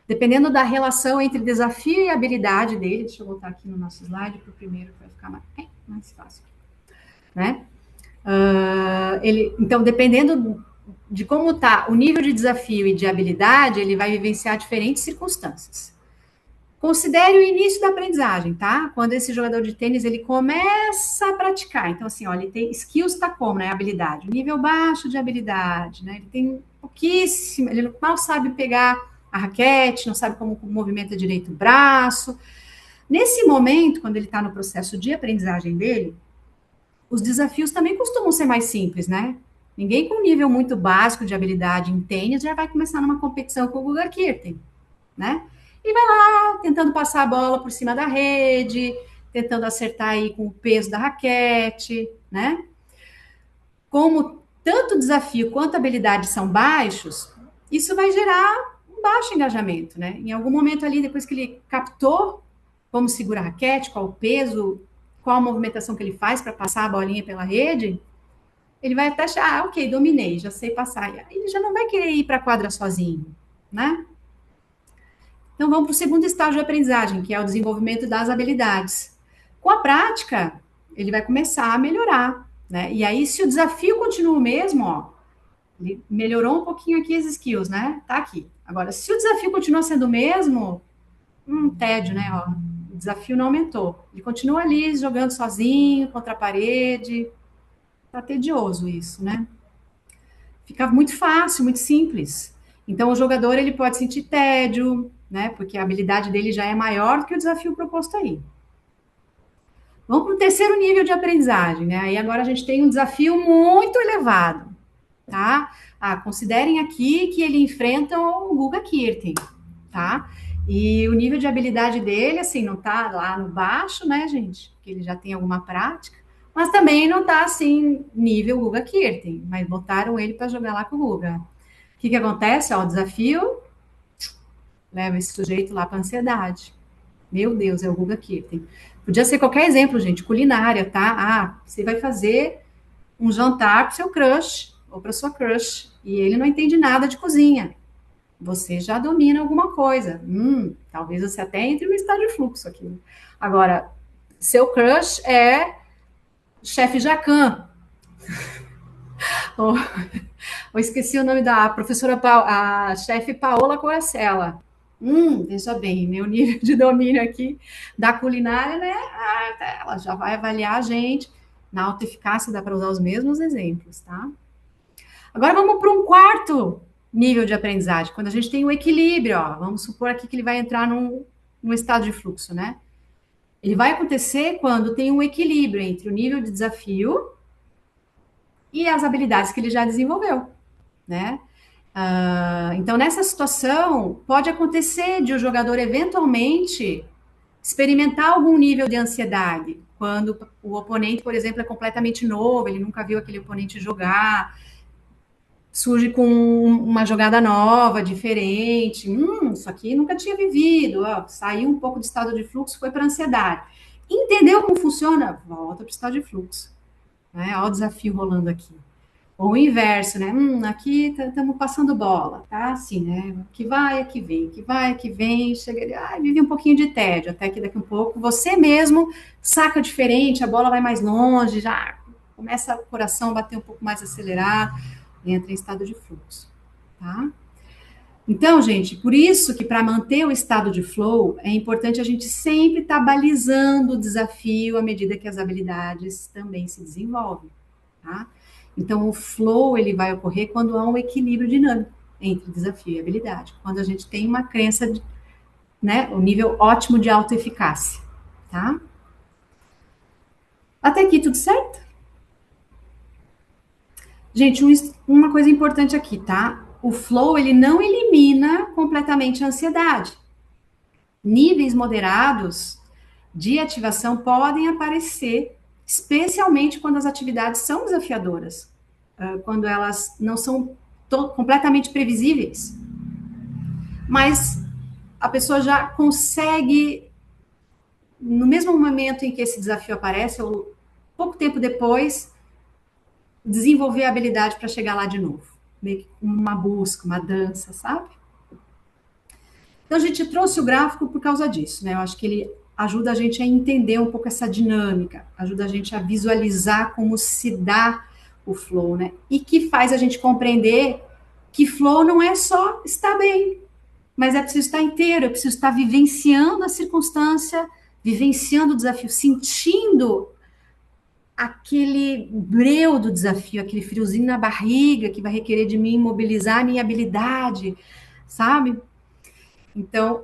Dependendo da relação entre desafio e habilidade dele, deixa eu voltar aqui no nosso slide para o primeiro, que vai ficar mais fácil, né? Então, dependendo de como está o nível de desafio e de habilidade, ele vai vivenciar diferentes circunstâncias. Considere o início da aprendizagem, tá? Quando esse jogador de tênis, ele começa a praticar. Então, assim, ó, ele tem skills, tá como, né? Habilidade. Nível baixo de habilidade, né? Ele tem pouquíssimo, ele mal sabe pegar a raquete, não sabe como movimenta direito o braço. Nesse momento, quando ele está no processo de aprendizagem dele, os desafios também costumam ser mais simples, né? Ninguém com nível muito básico de habilidade em tênis já vai começar numa competição com o Guga Kirten, né? E vai lá tentando passar a bola por cima da rede, tentando acertar aí com o peso da raquete, né? Como tanto o desafio quanto a habilidade são baixos, isso vai gerar um baixo engajamento, né? Em algum momento ali, depois que ele captou como segurar a raquete, qual o peso, qual a movimentação que ele faz para passar a bolinha pela rede, ele vai até achar, ok, dominei, já sei passar. Ele já não vai querer ir para a quadra sozinho, né? Então, vamos para o segundo estágio de aprendizagem, que é o desenvolvimento das habilidades. Com a prática, ele vai começar a melhorar, né? E aí, se o desafio continua o mesmo, ó, ele melhorou um pouquinho aqui as skills, né? Tá aqui. Agora, se o desafio continua sendo o mesmo, tédio, né? Ó, o desafio não aumentou. Ele continua ali jogando sozinho, contra a parede. Tá tedioso isso, né? Fica muito fácil, muito simples. Então, o jogador, ele pode sentir tédio, né? Porque a habilidade dele já é maior do que o desafio proposto aí. Vamos para o terceiro nível de aprendizagem, né? Aí agora a gente tem um desafio muito elevado, tá? Considerem aqui que ele enfrenta o Guga Kirten, tá? E o nível de habilidade dele, assim, não tá lá no baixo, né, gente? Porque ele já tem alguma prática, mas também não tá, assim, nível Guga Kirten, mas botaram ele para jogar lá com o Guga. O que acontece? Ó, o desafio leva esse sujeito lá para ansiedade. Meu Deus, é o Guga Kirten. Podia ser qualquer exemplo, gente, culinária, tá? Você vai fazer um jantar para o seu crush ou para sua crush e ele não entende nada de cozinha. Você já domina alguma coisa. Talvez você até entre no estado de fluxo aqui. Agora, seu crush é chefe Jacan. ou esqueci o nome da professora, a chefe Paola Coracella. Veja bem, meu nível de domínio aqui da culinária, né? Ela já vai avaliar a gente. Na autoeficácia dá para usar os mesmos exemplos, tá? Agora vamos para um quarto nível de aprendizagem, quando a gente tem o equilíbrio, ó. Vamos supor aqui que ele vai entrar num estado de fluxo, né? Ele vai acontecer quando tem um equilíbrio entre o nível de desafio e as habilidades que ele já desenvolveu, né? Então, nessa situação, pode acontecer de o jogador eventualmente experimentar algum nível de ansiedade, quando o oponente, por exemplo, é completamente novo, ele nunca viu aquele oponente jogar, surge com uma jogada nova, diferente, isso aqui nunca tinha vivido, saiu um pouco do estado de fluxo, foi para ansiedade. Entendeu como funciona? Volta para o estado de fluxo. Olha o desafio rolando aqui. Ou o inverso, né? Aqui estamos passando bola, tá? Assim, né? Que vai, que vem, que vai, que vem, chega ali, vive um pouquinho de tédio, até que daqui a um pouco você mesmo saca diferente, a bola vai mais longe, já começa o coração a bater um pouco mais acelerado, entra em estado de fluxo, tá? Então, gente, por isso que para manter o estado de flow, é importante a gente sempre estar balizando o desafio à medida que as habilidades também se desenvolvem, tá? Então, o flow, ele vai ocorrer quando há um equilíbrio dinâmico entre desafio e habilidade. Quando a gente tem uma crença, né, o nível ótimo de autoeficácia, tá? Até aqui tudo certo? Gente, uma coisa importante aqui, tá? O flow, ele não elimina completamente a ansiedade. Níveis moderados de ativação podem aparecer, especialmente quando as atividades são desafiadoras, quando elas não são completamente previsíveis. Mas a pessoa já consegue, no mesmo momento em que esse desafio aparece, ou pouco tempo depois, desenvolver a habilidade para chegar lá de novo. Meio que uma busca, uma dança, sabe? Então, a gente trouxe o gráfico por causa disso, né? Eu acho que ele ajuda a gente a entender um pouco essa dinâmica, ajuda a gente a visualizar como se dá o flow, né? E que faz a gente compreender que flow não é só estar bem, mas é preciso estar inteiro, é preciso estar vivenciando a circunstância, vivenciando o desafio, sentindo aquele breu do desafio, aquele friozinho na barriga que vai requerer de mim mobilizar a minha habilidade, sabe? Então,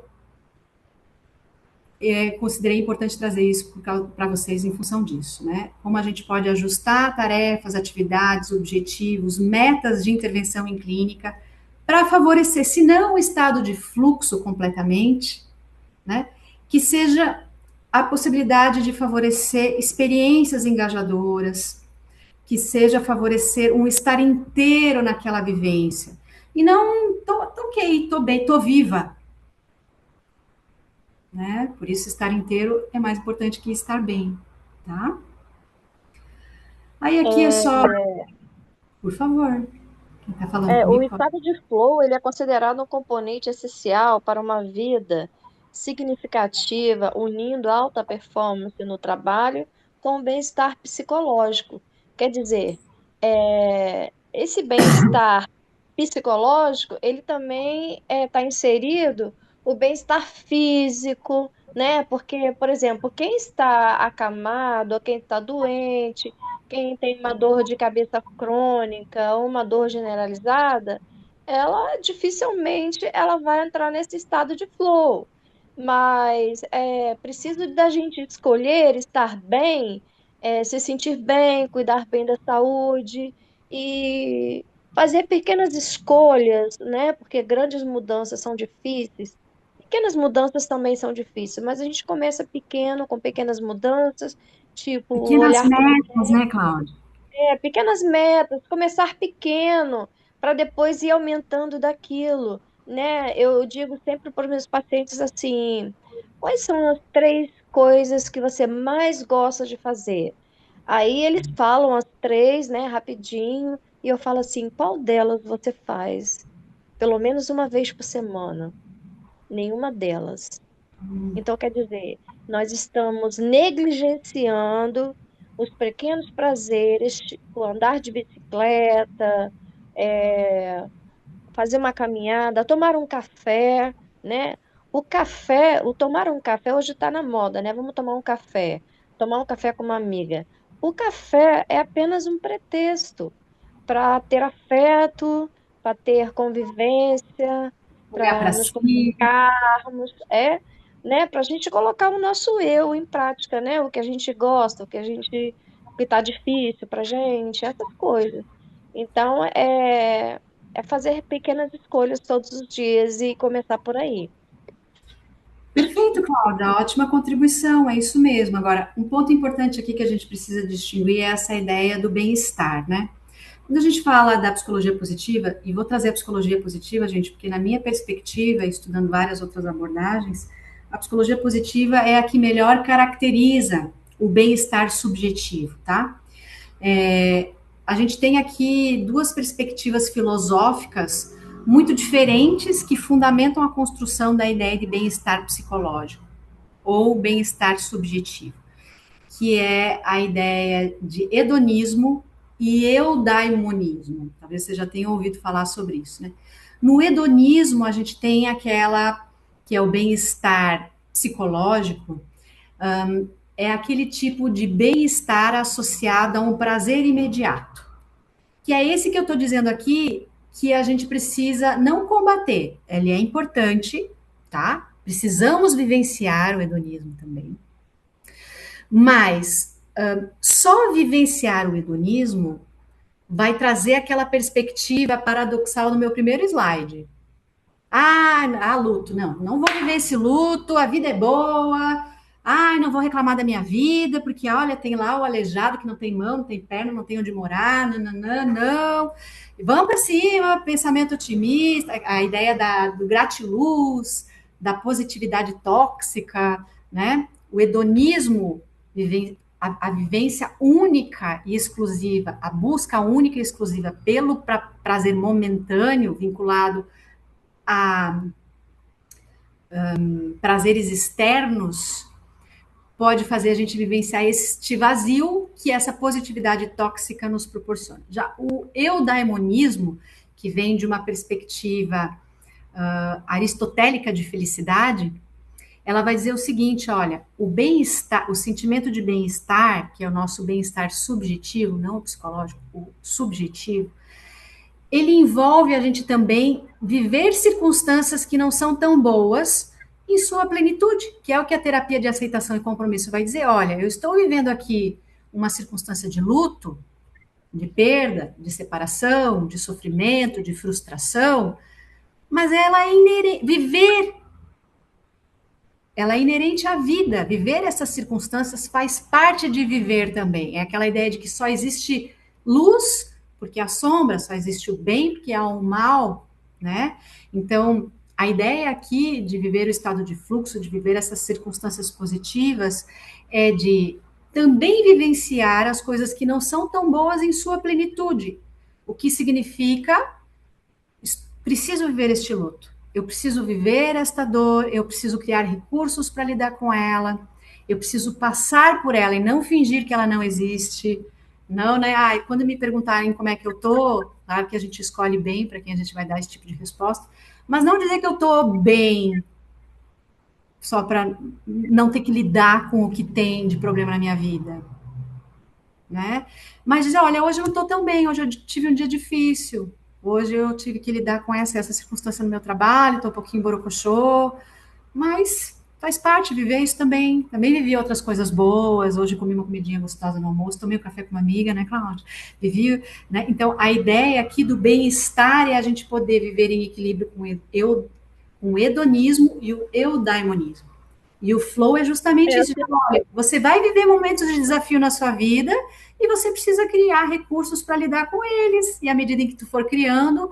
considerei importante trazer isso para vocês em função disso, né? Como a gente pode ajustar tarefas, atividades, objetivos, metas de intervenção em clínica para favorecer, se não o estado de fluxo completamente, né? Que seja a possibilidade de favorecer experiências engajadoras, que seja favorecer um estar inteiro naquela vivência. E não, tô ok, tô bem, tô viva, né? Por isso, estar inteiro é mais importante que estar bem, tá? Aí aqui é só, por favor, quem tá falando O comigo? estado de flow, ele é considerado um componente essencial para uma vida significativa, unindo alta performance no trabalho com o bem-estar psicológico. Quer dizer, esse bem-estar psicológico, ele também está inserido o bem-estar físico, né? Porque, por exemplo, quem está acamado, ou quem está doente, quem tem uma dor de cabeça crônica ou uma dor generalizada, ela dificilmente ela vai entrar nesse estado de flow. Mas é preciso da gente escolher estar bem, se sentir bem, cuidar bem da saúde e fazer pequenas escolhas, né? Porque grandes mudanças são difíceis. Pequenas mudanças também são difíceis, mas a gente começa pequeno, com pequenas mudanças, tipo Pequenas olhar para metas, né, Cláudia? pequenas metas, começar pequeno, para depois ir aumentando daquilo, né? Eu digo sempre para os meus pacientes assim: quais são as 3 coisas que você mais gosta de fazer? Aí eles falam as 3, né, rapidinho, e eu falo assim: qual delas você faz pelo menos uma vez por semana? Nenhuma delas. Então, quer dizer, nós estamos negligenciando os pequenos prazeres, tipo andar de bicicleta, é, fazer uma caminhada, tomar um café, né? O tomar um café hoje está na moda, né? Vamos tomar um café com uma amiga. O café é apenas um pretexto para ter afeto, para ter convivência, Olhar para para nos si. comunicarmos, né? Para a gente colocar o nosso eu em prática, né? O que a gente gosta, o que está difícil para gente, essas coisas. Então, é fazer pequenas escolhas todos os dias e começar por aí. Perfeito, Cláudia, ótima contribuição, é isso mesmo. Agora, um ponto importante aqui que a gente precisa distinguir é essa ideia do bem-estar, né? Quando a gente fala da psicologia positiva, e vou trazer a psicologia positiva, gente, porque na minha perspectiva, estudando várias outras abordagens, a psicologia positiva é a que melhor caracteriza o bem-estar subjetivo, tá? a gente tem aqui duas perspectivas filosóficas muito diferentes que fundamentam a construção da ideia de bem-estar psicológico ou bem-estar subjetivo, que é a ideia de hedonismo e eudaimonismo. Talvez você já tenha ouvido falar sobre isso, né? No hedonismo, a gente tem aquela que é o bem-estar psicológico, é aquele tipo de bem-estar associado a um prazer imediato. Que é esse que eu estou dizendo aqui, que a gente precisa não combater. Ele é importante, tá? Precisamos vivenciar o hedonismo também. Mas só vivenciar o hedonismo vai trazer aquela perspectiva paradoxal no meu primeiro slide. Luto. Não, não vou viver esse luto, a vida é boa. Não vou reclamar da minha vida, porque olha, tem lá o aleijado que não tem mão, não tem perna, não tem onde morar, não. Vamos para cima, pensamento otimista, a ideia do gratiluz, da positividade tóxica, né? O hedonismo, a vivência única e exclusiva, a busca única e exclusiva pelo prazer momentâneo, vinculado a prazeres externos, pode fazer a gente vivenciar este vazio que essa positividade tóxica nos proporciona. Já o eudaimonismo, que vem de uma perspectiva aristotélica de felicidade, ela vai dizer o seguinte, olha, o bem-estar, o sentimento de bem-estar, que é o nosso bem-estar subjetivo, não o psicológico, o subjetivo, ele envolve a gente também viver circunstâncias que não são tão boas em sua plenitude, que é o que a terapia de aceitação e compromisso vai dizer. Olha, eu estou vivendo aqui uma circunstância de luto, de perda, de separação, de sofrimento, de frustração, mas ela é inerente, ela é inerente à vida. Viver essas circunstâncias faz parte de viver também. É aquela ideia de que só existe luz porque há sombra, só existe o bem porque há o mal, né? Então, a ideia aqui de viver o estado de fluxo, de viver essas circunstâncias positivas, é de também vivenciar as coisas que não são tão boas em sua plenitude. O que significa, preciso viver este luto, eu preciso viver esta dor, eu preciso criar recursos para lidar com ela, eu preciso passar por ela e não fingir que ela não existe. Não, né? Quando me perguntarem como é que eu tô, claro que a gente escolhe bem para quem a gente vai dar esse tipo de resposta, mas não dizer que eu tô bem só para não ter que lidar com o que tem de problema na minha vida, né? Mas dizer, olha, hoje eu não tô tão bem, hoje eu tive um dia difícil, hoje eu tive que lidar com essa circunstância no meu trabalho, tô um pouquinho borocochô, mas faz parte, viver isso também. Também vivi outras coisas boas. Hoje comi uma comidinha gostosa no almoço, tomei um café com uma amiga, né, Cláudia? Vivi, né? Então, a ideia aqui do bem-estar é a gente poder viver em equilíbrio com o hedonismo e o eudaimonismo. E o flow é justamente isso. Você vai viver momentos de desafio na sua vida e você precisa criar recursos para lidar com eles. E à medida em que tu for criando,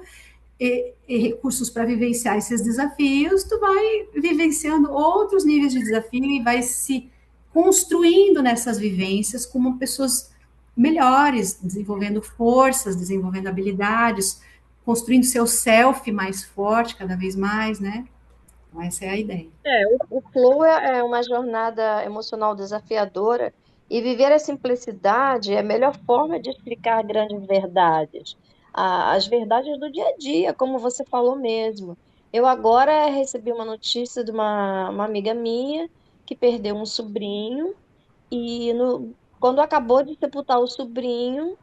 e recursos para vivenciar esses desafios, tu vai vivenciando outros níveis de desafio e vai se construindo nessas vivências como pessoas melhores, desenvolvendo forças, desenvolvendo habilidades, construindo seu self mais forte cada vez mais, né? Então, essa é a ideia. O flow é uma jornada emocional desafiadora e viver a simplicidade é a melhor forma de explicar grandes verdades. As verdades do dia a dia, como você falou mesmo. Eu agora recebi uma notícia de uma amiga minha que perdeu um sobrinho e quando acabou de sepultar o sobrinho,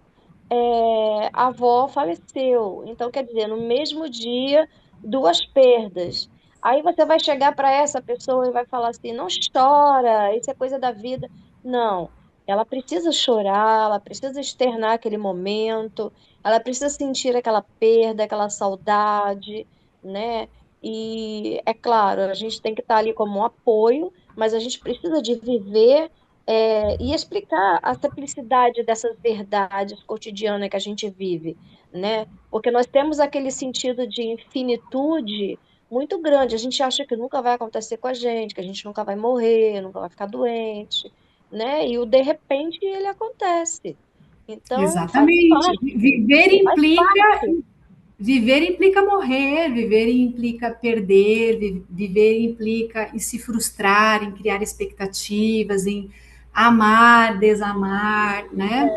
a avó faleceu. Então, quer dizer, no mesmo dia, duas perdas. Aí você vai chegar para essa pessoa e vai falar assim: não chora, isso é coisa da vida. Não, ela precisa chorar, ela precisa externar aquele momento, ela precisa sentir aquela perda, aquela saudade, né? E é claro, a gente tem que estar ali como um apoio, mas a gente precisa de viver e explicar a simplicidade dessas verdades cotidianas que a gente vive, né? Porque nós temos aquele sentido de infinitude muito grande. A gente acha que nunca vai acontecer com a gente, que a gente nunca vai morrer, nunca vai ficar doente, né? E o de repente ele acontece. Então, faz Exatamente. parte, faz parte. Viver implica morrer, viver implica perder, viver implica em se frustrar, em criar expectativas, em amar, desamar, né?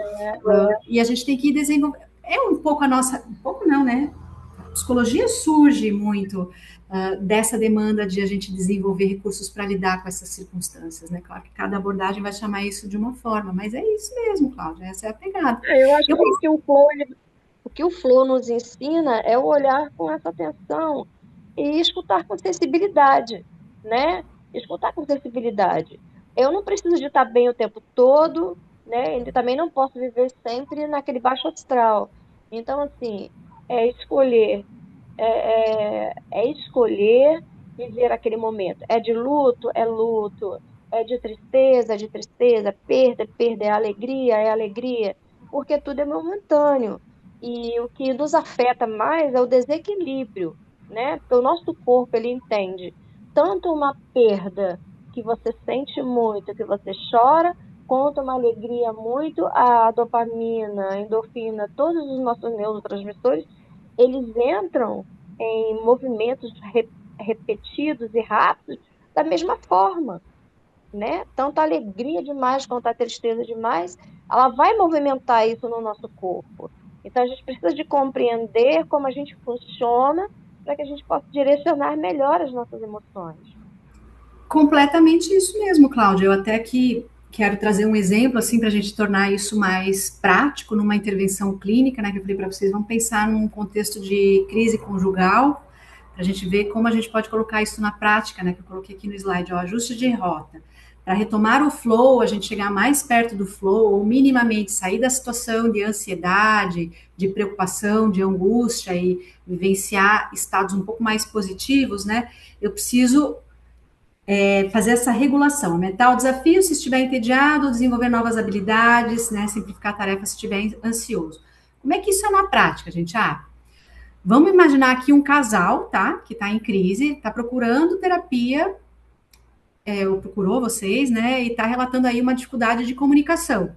E a gente tem que desenvolver. É um pouco a nossa. Um pouco não, né? A psicologia surge muito dessa demanda de a gente desenvolver recursos para lidar com essas circunstâncias, né? Claro que cada abordagem vai chamar isso de uma forma, mas é isso mesmo, Cláudia, essa é a pegada. Eu acho Eu que o que o Flow nos ensina é o olhar com essa atenção e escutar com sensibilidade, né? Escutar com sensibilidade. Eu não preciso de estar bem o tempo todo, né? E também não posso viver sempre naquele baixo astral. Então, assim, é escolher, é escolher viver aquele momento. É de luto, é luto. É de tristeza, perda, perda, é alegria, porque tudo é momentâneo. E o que nos afeta mais é o desequilíbrio, né? Porque o nosso corpo, ele entende tanto uma perda que você sente muito, que você chora, quanto uma alegria muito, a dopamina, a endorfina, todos os nossos neurotransmissores, eles entram em movimentos repetidos e rápidos da mesma forma, né? Tanto a alegria demais quanto a tristeza demais, ela vai movimentar isso no nosso corpo. Então a gente precisa de compreender como a gente funciona para que a gente possa direcionar melhor as nossas emoções. Completamente isso mesmo, Cláudia. Eu até que quero trazer um exemplo assim para a gente tornar isso mais prático numa intervenção clínica, né? Que eu falei para vocês, vamos pensar num contexto de crise conjugal, para a gente ver como a gente pode colocar isso na prática, né? Que eu coloquei aqui no slide, ó, ajuste de rota. Para retomar o flow, a gente chegar mais perto do flow, ou minimamente sair da situação de ansiedade, de preocupação, de angústia e vivenciar estados um pouco mais positivos, né? Eu preciso fazer essa regulação, aumentar o desafio se estiver entediado, desenvolver novas habilidades, né, simplificar tarefas se estiver ansioso. Como é que isso é na prática, gente? Vamos imaginar aqui um casal, tá, que está em crise, está procurando terapia, ou procurou vocês, né, e está relatando aí uma dificuldade de comunicação.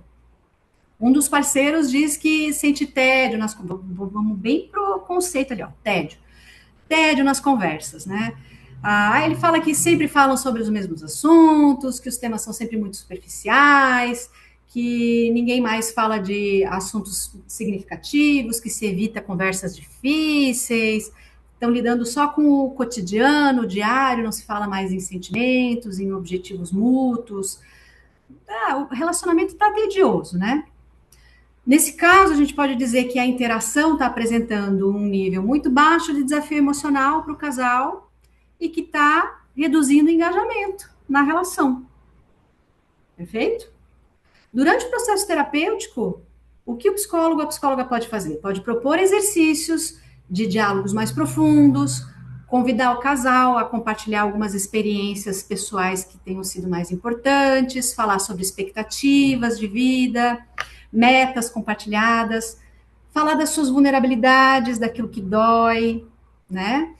Um dos parceiros diz que sente tédio, vamos bem pro conceito ali, ó, tédio nas conversas, né? Ele fala que sempre falam sobre os mesmos assuntos, que os temas são sempre muito superficiais, que ninguém mais fala de assuntos significativos, que se evita conversas difíceis, estão lidando só com o cotidiano, o diário, não se fala mais em sentimentos, em objetivos mútuos. O relacionamento está tedioso, né? Nesse caso, a gente pode dizer que a interação está apresentando um nível muito baixo de desafio emocional para o casal e que está reduzindo o engajamento na relação. Perfeito? Durante o processo terapêutico, o que o psicólogo ou a psicóloga pode fazer? Pode propor exercícios de diálogos mais profundos, convidar o casal a compartilhar algumas experiências pessoais que tenham sido mais importantes, falar sobre expectativas de vida, metas compartilhadas, falar das suas vulnerabilidades, daquilo que dói, né?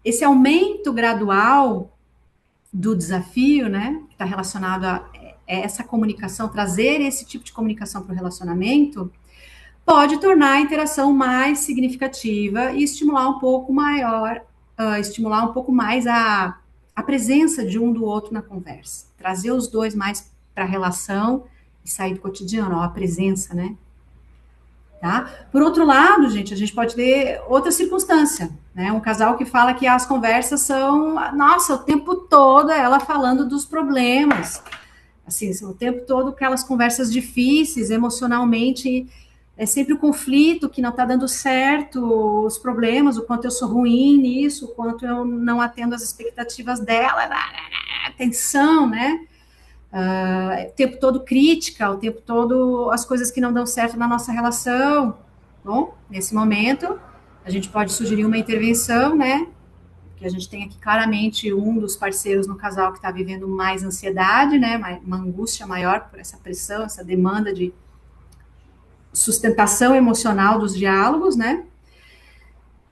Esse aumento gradual do desafio, né, que está relacionado a essa comunicação, trazer esse tipo de comunicação para o relacionamento, pode tornar a interação mais significativa e estimular um pouco mais a presença de um do outro na conversa, trazer os dois mais para a relação e sair do cotidiano, a presença, né? Tá? Por outro lado, gente, a gente pode ter outra circunstância, né? Um casal que fala que as conversas são, nossa, o tempo todo ela falando dos problemas, assim, o tempo todo aquelas conversas difíceis, emocionalmente, é sempre o conflito que não está dando certo, os problemas, o quanto eu sou ruim nisso, o quanto eu não atendo as expectativas dela, tensão, né? O tempo todo crítica, o tempo todo as coisas que não dão certo na nossa relação. Bom, nesse momento, a gente pode sugerir uma intervenção, né? Que a gente tem aqui claramente um dos parceiros no casal que está vivendo mais ansiedade, né? Uma angústia maior por essa pressão, essa demanda de sustentação emocional dos diálogos, né?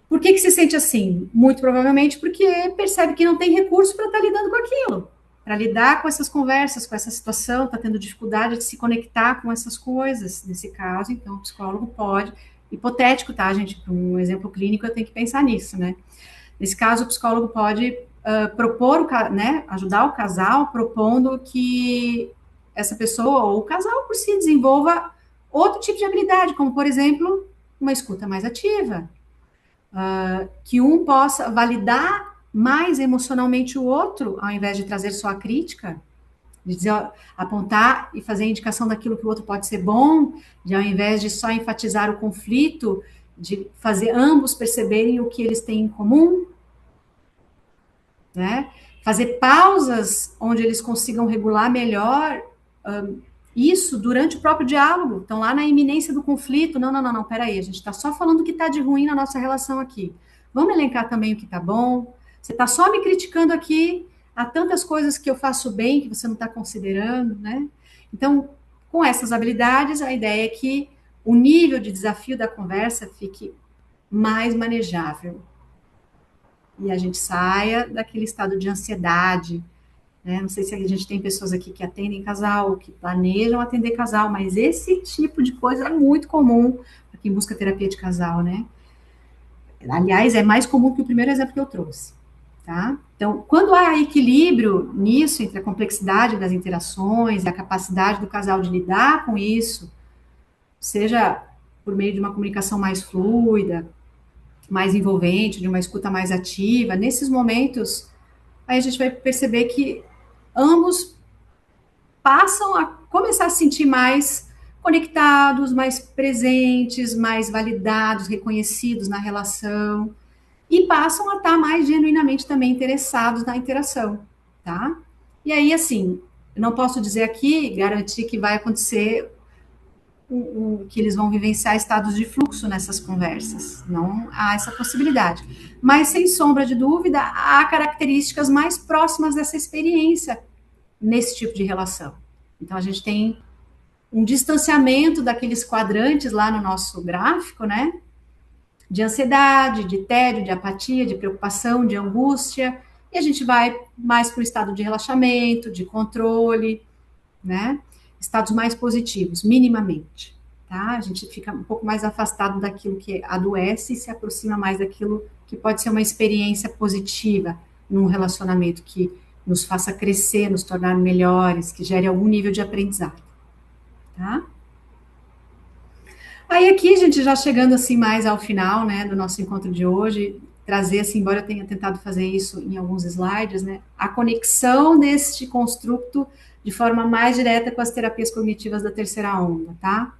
Por que se sente assim? Muito provavelmente porque percebe que não tem recurso para estar lidando com aquilo. para lidar com essas conversas, com essa situação, está tendo dificuldade de se conectar com essas coisas. Nesse caso, então, o psicólogo pode, hipotético, tá, gente? Para um exemplo clínico, eu tenho que pensar nisso, né? Nesse caso, o psicólogo pode propor, né, ajudar o casal, propondo que essa pessoa ou o casal por si desenvolva outro tipo de habilidade, como, por exemplo, uma escuta mais ativa, que um possa validar mais emocionalmente o outro, ao invés de trazer só a crítica, de dizer, apontar e fazer a indicação daquilo que o outro pode ser bom, de ao invés de só enfatizar o conflito, de fazer ambos perceberem o que eles têm em comum, né? Fazer pausas onde eles consigam regular melhor isso durante o próprio diálogo. Então, lá na iminência do conflito, não, peraí, a gente está só falando o que está de ruim na nossa relação aqui. Vamos elencar também o que está bom. Você está só me criticando aqui, há tantas coisas que eu faço bem que você não está considerando, né? Então, com essas habilidades, a ideia é que o nível de desafio da conversa fique mais manejável. E a gente saia daquele estado de ansiedade, né? Não sei se a gente tem pessoas aqui que atendem casal, que planejam atender casal, mas esse tipo de coisa é muito comum para quem busca terapia de casal, né? Aliás, é mais comum que o primeiro exemplo que eu trouxe, tá? Então, quando há equilíbrio nisso, entre a complexidade das interações e a capacidade do casal de lidar com isso, seja por meio de uma comunicação mais fluida, mais envolvente, de uma escuta mais ativa, nesses momentos, aí a gente vai perceber que ambos passam a começar a se sentir mais conectados, mais presentes, mais validados, reconhecidos na relação, e passam a estar mais genuinamente também interessados na interação, tá? E aí, assim, eu não posso dizer aqui, garantir que vai acontecer que eles vão vivenciar estados de fluxo nessas conversas. Não há essa possibilidade. Mas, sem sombra de dúvida, há características mais próximas dessa experiência nesse tipo de relação. Então, a gente tem um distanciamento daqueles quadrantes lá no nosso gráfico, né? De ansiedade, de tédio, de apatia, de preocupação, de angústia, e a gente vai mais para o estado de relaxamento, de controle, né? Estados mais positivos, minimamente, tá? A gente fica um pouco mais afastado daquilo que adoece e se aproxima mais daquilo que pode ser uma experiência positiva num relacionamento que nos faça crescer, nos tornar melhores, que gere algum nível de aprendizado, tá? Aí aqui, gente, já chegando assim mais ao final, né, do nosso encontro de hoje, trazer, assim, embora eu tenha tentado fazer isso em alguns slides, né, a conexão deste construto de forma mais direta com as terapias cognitivas da terceira onda, tá?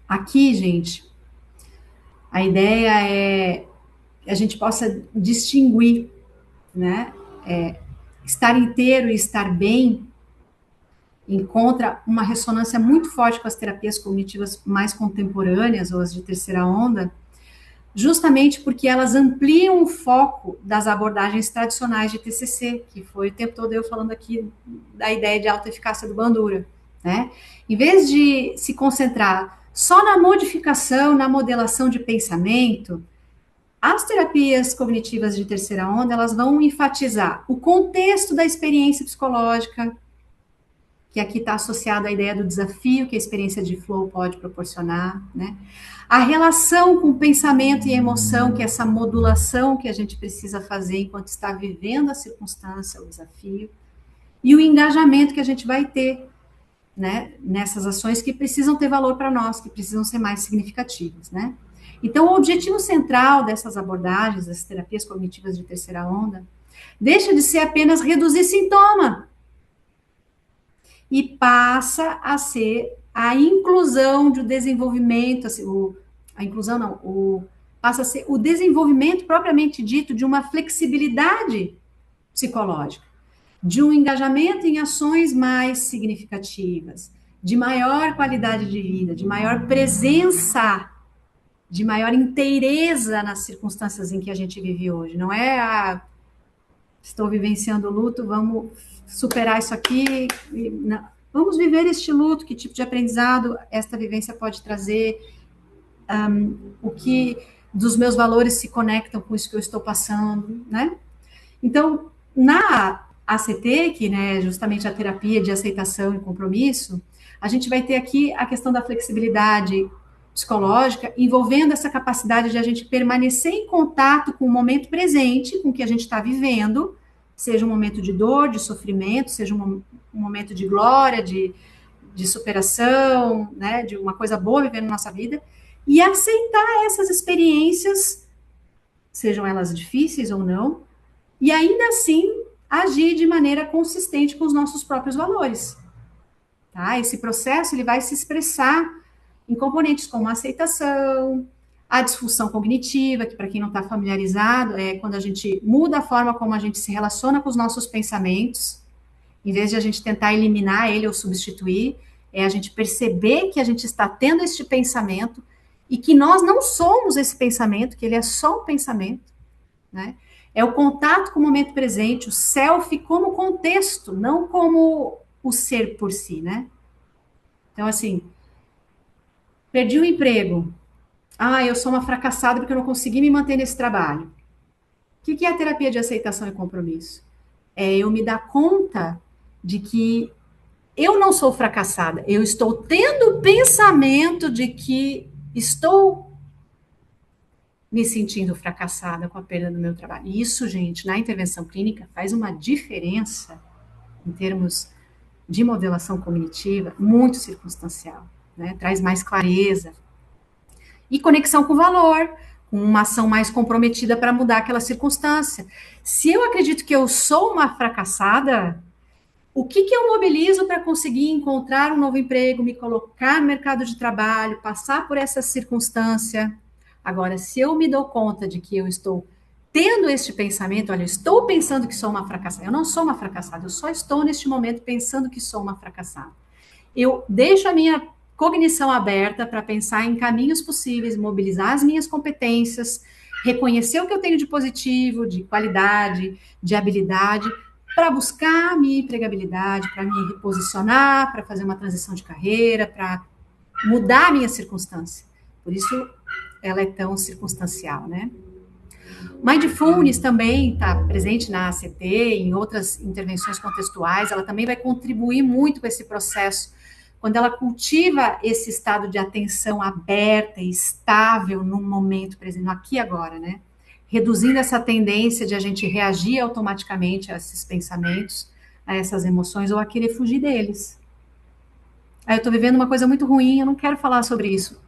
Aqui, gente, a ideia é que a gente possa distinguir, né, estar inteiro e estar bem encontra uma ressonância muito forte com as terapias cognitivas mais contemporâneas, ou as de terceira onda, justamente porque elas ampliam o foco das abordagens tradicionais de TCC, que foi o tempo todo eu falando aqui da ideia de alta eficácia do Bandura, né? Em vez de se concentrar só na modificação, na modelação de pensamento, as terapias cognitivas de terceira onda, elas vão enfatizar o contexto da experiência psicológica, que aqui está associado à ideia do desafio que a experiência de flow pode proporcionar, né? A relação com pensamento e emoção, que é essa modulação que a gente precisa fazer enquanto está vivendo a circunstância, o desafio, e o engajamento que a gente vai ter, né, nessas ações que precisam ter valor para nós, que precisam ser mais significativas, né? Então, o objetivo central dessas abordagens, das terapias cognitivas de terceira onda, deixa de ser apenas reduzir sintoma, e passa a ser a inclusão do desenvolvimento, assim, a inclusão não, passa a ser o desenvolvimento propriamente dito de uma flexibilidade psicológica, de um engajamento em ações mais significativas, de maior qualidade de vida, de maior presença, de maior inteireza nas circunstâncias em que a gente vive hoje. Não é estou vivenciando o luto, vamos superar isso aqui, não. Vamos viver este luto, que tipo de aprendizado esta vivência pode trazer, o que dos meus valores se conectam com isso que eu estou passando, né? Então, na ACT, que né, justamente a terapia de aceitação e compromisso, a gente vai ter aqui a questão da flexibilidade psicológica, envolvendo essa capacidade de a gente permanecer em contato com o momento presente, com o que a gente está vivendo, seja um momento de dor, de sofrimento, seja um momento de glória, de superação, né, de uma coisa boa vivendo na nossa vida, e aceitar essas experiências, sejam elas difíceis ou não, e ainda assim agir de maneira consistente com os nossos próprios valores. Tá? Esse processo ele vai se expressar em componentes como a aceitação, a disfunção cognitiva, que para quem não está familiarizado, é quando a gente muda a forma como a gente se relaciona com os nossos pensamentos, em vez de a gente tentar eliminar ele ou substituir, é a gente perceber que a gente está tendo este pensamento e que nós não somos esse pensamento, que ele é só um pensamento, né? É o contato com o momento presente, o self como contexto, não como o ser por si, né? Então, assim, perdi o emprego. Ah, eu sou uma fracassada porque eu não consegui me manter nesse trabalho. O que é a terapia de aceitação e compromisso? É eu me dar conta de que eu não sou fracassada, eu estou tendo o pensamento de que estou me sentindo fracassada com a perda do meu trabalho. E isso, gente, na intervenção clínica faz uma diferença em termos de modelação cognitiva muito circunstancial, né? Traz mais clareza e conexão com o valor, com uma ação mais comprometida para mudar aquela circunstância. Se eu acredito que eu sou uma fracassada, o que eu mobilizo para conseguir encontrar um novo emprego, me colocar no mercado de trabalho, passar por essa circunstância? Agora, se eu me dou conta de que eu estou tendo este pensamento, olha, eu estou pensando que sou uma fracassada, eu não sou uma fracassada, eu só estou neste momento pensando que sou uma fracassada. Eu deixo a minha cognição aberta para pensar em caminhos possíveis, mobilizar as minhas competências, reconhecer o que eu tenho de positivo, de qualidade, de habilidade, para buscar a minha empregabilidade, para me reposicionar, para fazer uma transição de carreira, para mudar a minha circunstância. Por isso, ela é tão circunstancial, né? Mindfulness também está presente na ACT, em outras intervenções contextuais, ela também vai contribuir muito com esse processo, quando ela cultiva esse estado de atenção aberta e estável no momento presente, no aqui e agora, né? Reduzindo essa tendência de a gente reagir automaticamente a esses pensamentos, a essas emoções, ou a querer fugir deles. Aí eu estou vivendo uma coisa muito ruim, eu não quero falar sobre isso.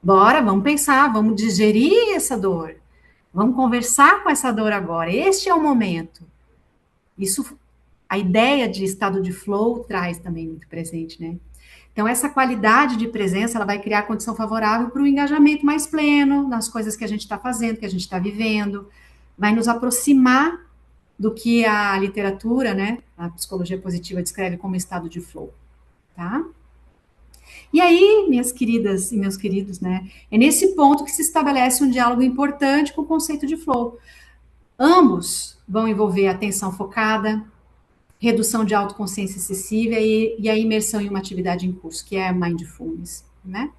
Bora, vamos pensar, vamos digerir essa dor. Vamos conversar com essa dor agora. Este é o momento. Isso, a ideia de estado de flow traz também muito presente, né? Então, essa qualidade de presença, ela vai criar condição favorável para o engajamento mais pleno nas coisas que a gente está fazendo, que a gente está vivendo. Vai nos aproximar do que a literatura, né, a psicologia positiva descreve como estado de flow, tá? E aí, minhas queridas e meus queridos, né, é nesse ponto que se estabelece um diálogo importante com o conceito de flow. Ambos vão envolver atenção focada, redução de autoconsciência excessiva e a imersão em uma atividade em curso, que é a mindfulness, né?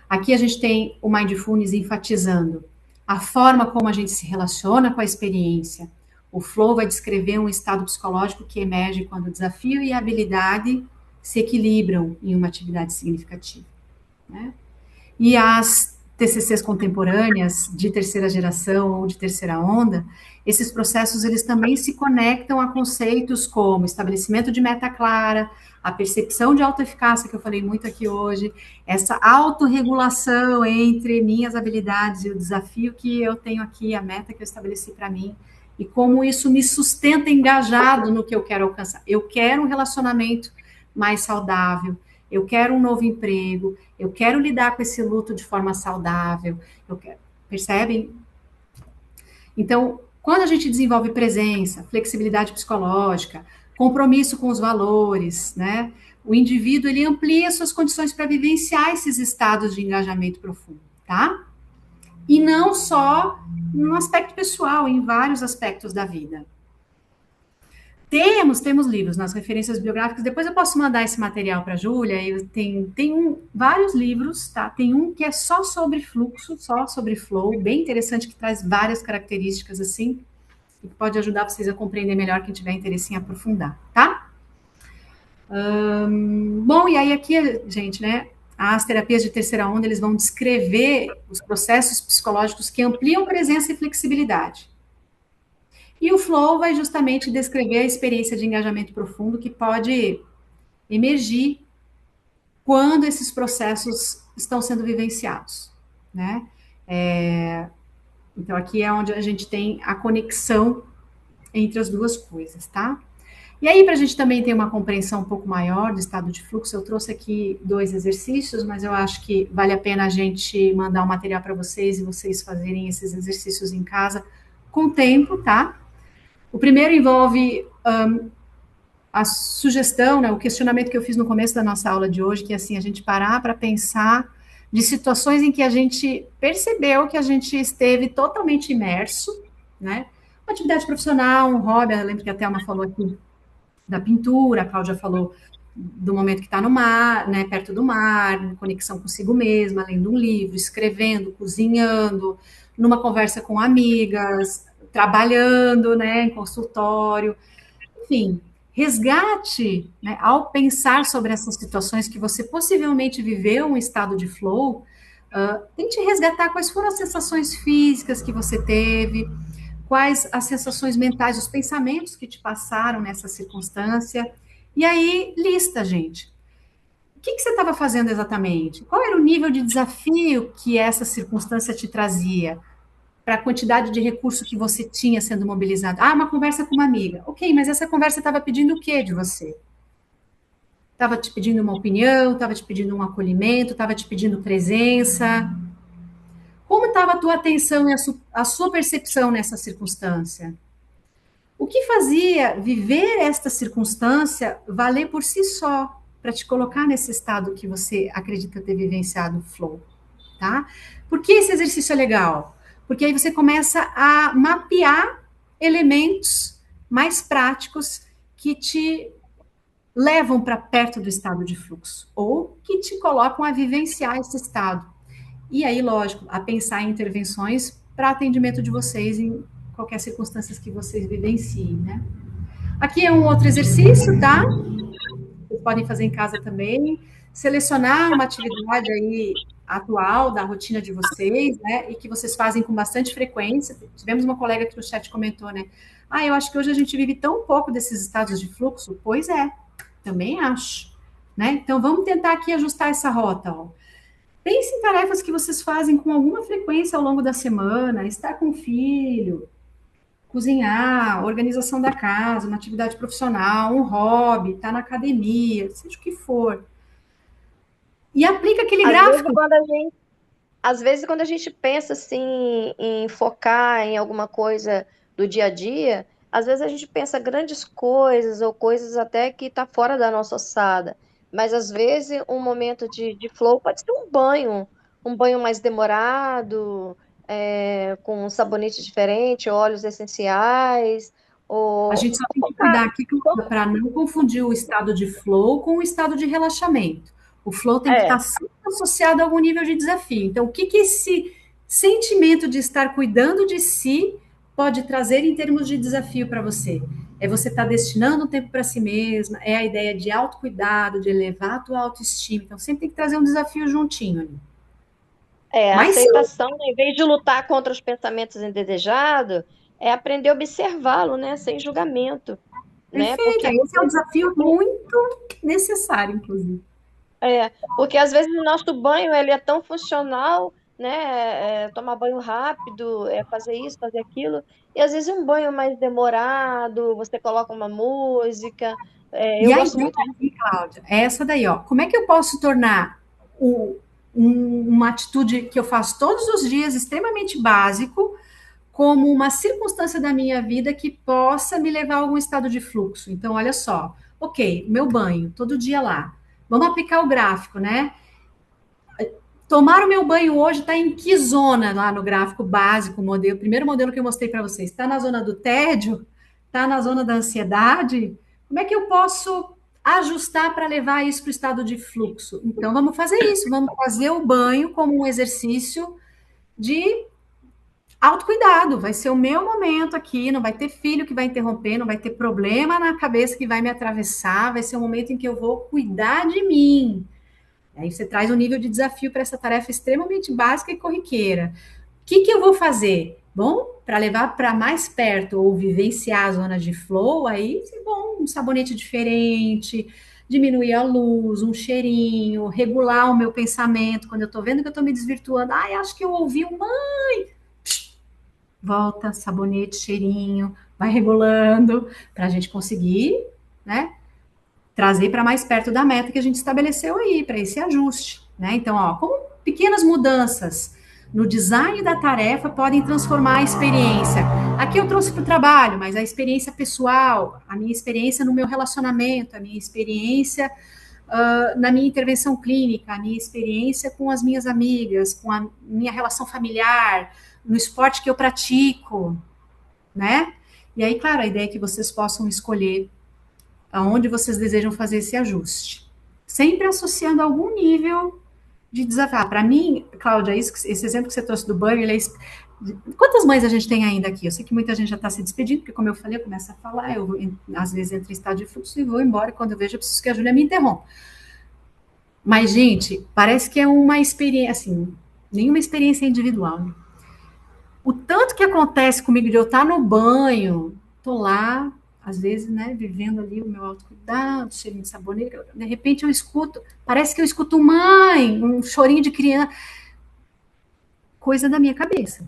Aqui a gente tem o mindfulness enfatizando a forma como a gente se relaciona com a experiência. O flow vai descrever um estado psicológico que emerge quando o desafio e a habilidade se equilibram em uma atividade significativa, né? E as TCCs contemporâneas de terceira geração ou de terceira onda, esses processos eles também se conectam a conceitos como estabelecimento de meta clara, a percepção de autoeficácia, que eu falei muito aqui hoje, essa autorregulação entre minhas habilidades e o desafio que eu tenho aqui, a meta que eu estabeleci para mim, e como isso me sustenta engajado no que eu quero alcançar. Eu quero um relacionamento mais saudável, eu quero um novo emprego, eu quero lidar com esse luto de forma saudável, percebem? Então, quando a gente desenvolve presença, flexibilidade psicológica, compromisso com os valores, né, o indivíduo, ele amplia suas condições para vivenciar esses estados de engajamento profundo, tá? E não só no aspecto pessoal, em vários aspectos da vida. Temos livros nas referências bibliográficas. Depois eu posso mandar esse material para a Júlia. Tem vários livros, tá? Tem um que é só sobre fluxo, só sobre flow, bem interessante, que traz várias características assim, e que pode ajudar vocês a compreender melhor quem tiver interesse em aprofundar, tá? Bom, e aí aqui, gente, né? As terapias de terceira onda, eles vão descrever os processos psicológicos que ampliam presença e flexibilidade. E o flow vai justamente descrever a experiência de engajamento profundo que pode emergir quando esses processos estão sendo vivenciados, né? Então, aqui é onde a gente tem a conexão entre as duas coisas, tá? E aí, para a gente também ter uma compreensão um pouco maior do estado de fluxo, eu trouxe aqui 2 exercícios, mas eu acho que vale a pena a gente mandar o material para vocês e vocês fazerem esses exercícios em casa com tempo, tá? O primeiro envolve a sugestão, né, o questionamento que eu fiz no começo da nossa aula de hoje, que é assim, a gente parar para pensar de situações em que a gente percebeu que a gente esteve totalmente imerso, né? Uma atividade profissional, um hobby, eu lembro que a Thelma falou aqui da pintura, a Cláudia falou do momento que está no mar, né, perto do mar, conexão consigo mesma, lendo um livro, escrevendo, cozinhando, numa conversa com amigas, trabalhando, né, em consultório, enfim, resgate, né, ao pensar sobre essas situações que você possivelmente viveu um estado de flow, tente resgatar quais foram as sensações físicas que você teve, quais as sensações mentais, os pensamentos que te passaram nessa circunstância, e aí lista, gente. O que você estava fazendo exatamente? Qual era o nível de desafio que essa circunstância te trazia? Para a quantidade de recurso que você tinha sendo mobilizado. Ah, uma conversa com uma amiga. Ok, mas essa conversa estava pedindo o quê de você? Estava te pedindo uma opinião, estava te pedindo um acolhimento, estava te pedindo presença. Como estava a tua atenção e a sua percepção nessa circunstância? O que fazia viver esta circunstância valer por si só, para te colocar nesse estado que você acredita ter vivenciado o flow, tá? Por que esse exercício é legal? Porque aí você começa a mapear elementos mais práticos que te levam para perto do estado de fluxo, ou que te colocam a vivenciar esse estado. E aí, lógico, a pensar em intervenções para atendimento de vocês em qualquer circunstância que vocês vivenciem, né? Aqui é um outro exercício, tá? Vocês podem fazer em casa também. Selecionar uma atividade aí atual da rotina de vocês, né? E que vocês fazem com bastante frequência. Tivemos uma colega que no chat comentou, né? Ah, eu acho que hoje a gente vive tão pouco desses estados de fluxo. Pois é, também acho, né? Então, vamos tentar aqui ajustar essa rota, ó. Pense em tarefas que vocês fazem com alguma frequência ao longo da semana, estar com o filho, cozinhar, organização da casa, uma atividade profissional, um hobby, estar na academia, seja o que for. E aplica aquele gráfico. Às vezes, quando a gente pensa assim em focar em alguma coisa do dia a dia, às vezes a gente pensa grandes coisas ou coisas até que tá fora da nossa ossada. Mas às vezes um momento de flow pode ser um banho mais demorado, com um sabonete diferente, óleos essenciais, A ou gente só tem que cuidar aqui para não confundir o estado de flow com o estado de relaxamento. O flow tem que estar sempre associado a algum nível de desafio. Então, o que esse sentimento de estar cuidando de si pode trazer em termos de desafio para você? É você estar destinando um tempo para si mesma, é a ideia de autocuidado, de elevar a tua autoestima. Então, sempre tem que trazer um desafio juntinho ali. A aceitação, né? Em vez de lutar contra os pensamentos indesejados, é aprender a observá-lo, né? Sem julgamento. Perfeito, Né? Porque esse é um desafio muito necessário, inclusive. Porque às vezes o nosso banho ele é tão funcional, né? Tomar banho rápido, fazer isso, fazer aquilo, e às vezes um banho mais demorado, você coloca uma música. E aí, Cláudia, é essa daí, ó. Como é que eu posso tornar uma atitude que eu faço todos os dias, extremamente básico, como uma circunstância da minha vida que possa me levar a algum estado de fluxo? Então, olha só. Ok, meu banho, todo dia lá. Vamos aplicar o gráfico, né? Tomar o meu banho hoje está em que zona lá no gráfico básico, modelo, primeiro modelo que eu mostrei para vocês? Está na zona do tédio? está na zona da ansiedade, como é que eu posso ajustar para levar isso para o estado de fluxo? Então, vamos fazer isso, vamos fazer o banho como um exercício de autocuidado. Vai ser o meu momento aqui, não vai ter filho que vai interromper, não vai ter problema na cabeça que vai me atravessar, vai ser um momento em que eu vou cuidar de mim. Aí você traz um nível de desafio para essa tarefa extremamente básica e corriqueira. O que eu vou fazer? Bom, para levar para mais perto ou vivenciar a zona de flow, aí, bom, um sabonete diferente, diminuir a luz, um cheirinho, regular o meu pensamento. Quando eu estou vendo que eu estou me desvirtuando, ai, acho que eu ouvi uma. Volta, sabonete, cheirinho, vai regulando, para a gente conseguir, né, trazer para mais perto da meta que a gente estabeleceu aí, para esse ajuste, né? Então, ó, como pequenas mudanças no design da tarefa podem transformar a experiência. Aqui eu trouxe para o trabalho, mas a experiência pessoal, a minha experiência no meu relacionamento, a minha experiência na minha intervenção clínica, a minha experiência com as minhas amigas, com a minha relação familiar, no esporte que eu pratico, né? E aí, claro, a ideia é que vocês possam escolher aonde vocês desejam fazer esse ajuste. Sempre associando algum nível de desafio. Para mim, Cláudia, esse exemplo que você trouxe do banho, ele é... Quantas mães a gente tem ainda aqui? Eu sei que muita gente já está se despedindo, porque como eu falei, eu começo a falar, eu às vezes entro em estado de fluxo e vou embora, e quando eu vejo, eu preciso que a Júlia me interrompa. Mas, gente, parece que é uma experiência, assim, nenhuma experiência individual, né? O tanto que acontece comigo de eu estar no banho, tô lá, às vezes, né, vivendo ali o meu autocuidado, cheirinho de sabonete, de repente eu escuto, parece que eu escuto mãe, um chorinho de criança, coisa da minha cabeça.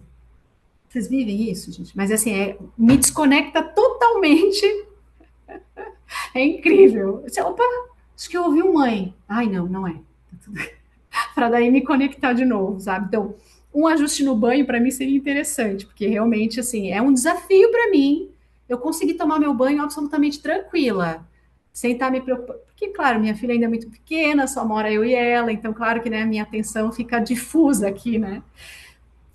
Vocês vivem isso, gente? Mas assim, me desconecta totalmente. É incrível. Opa, acho que eu ouvi mãe. Ai, não, não é. Para daí me conectar de novo, sabe? Então, um ajuste no banho para mim seria interessante, porque realmente assim é um desafio para mim. Eu consegui tomar meu banho absolutamente tranquila, sem estar me preocupando. Porque, claro, minha filha ainda é muito pequena, só mora eu e ela, então, claro que né, minha atenção fica difusa aqui, né?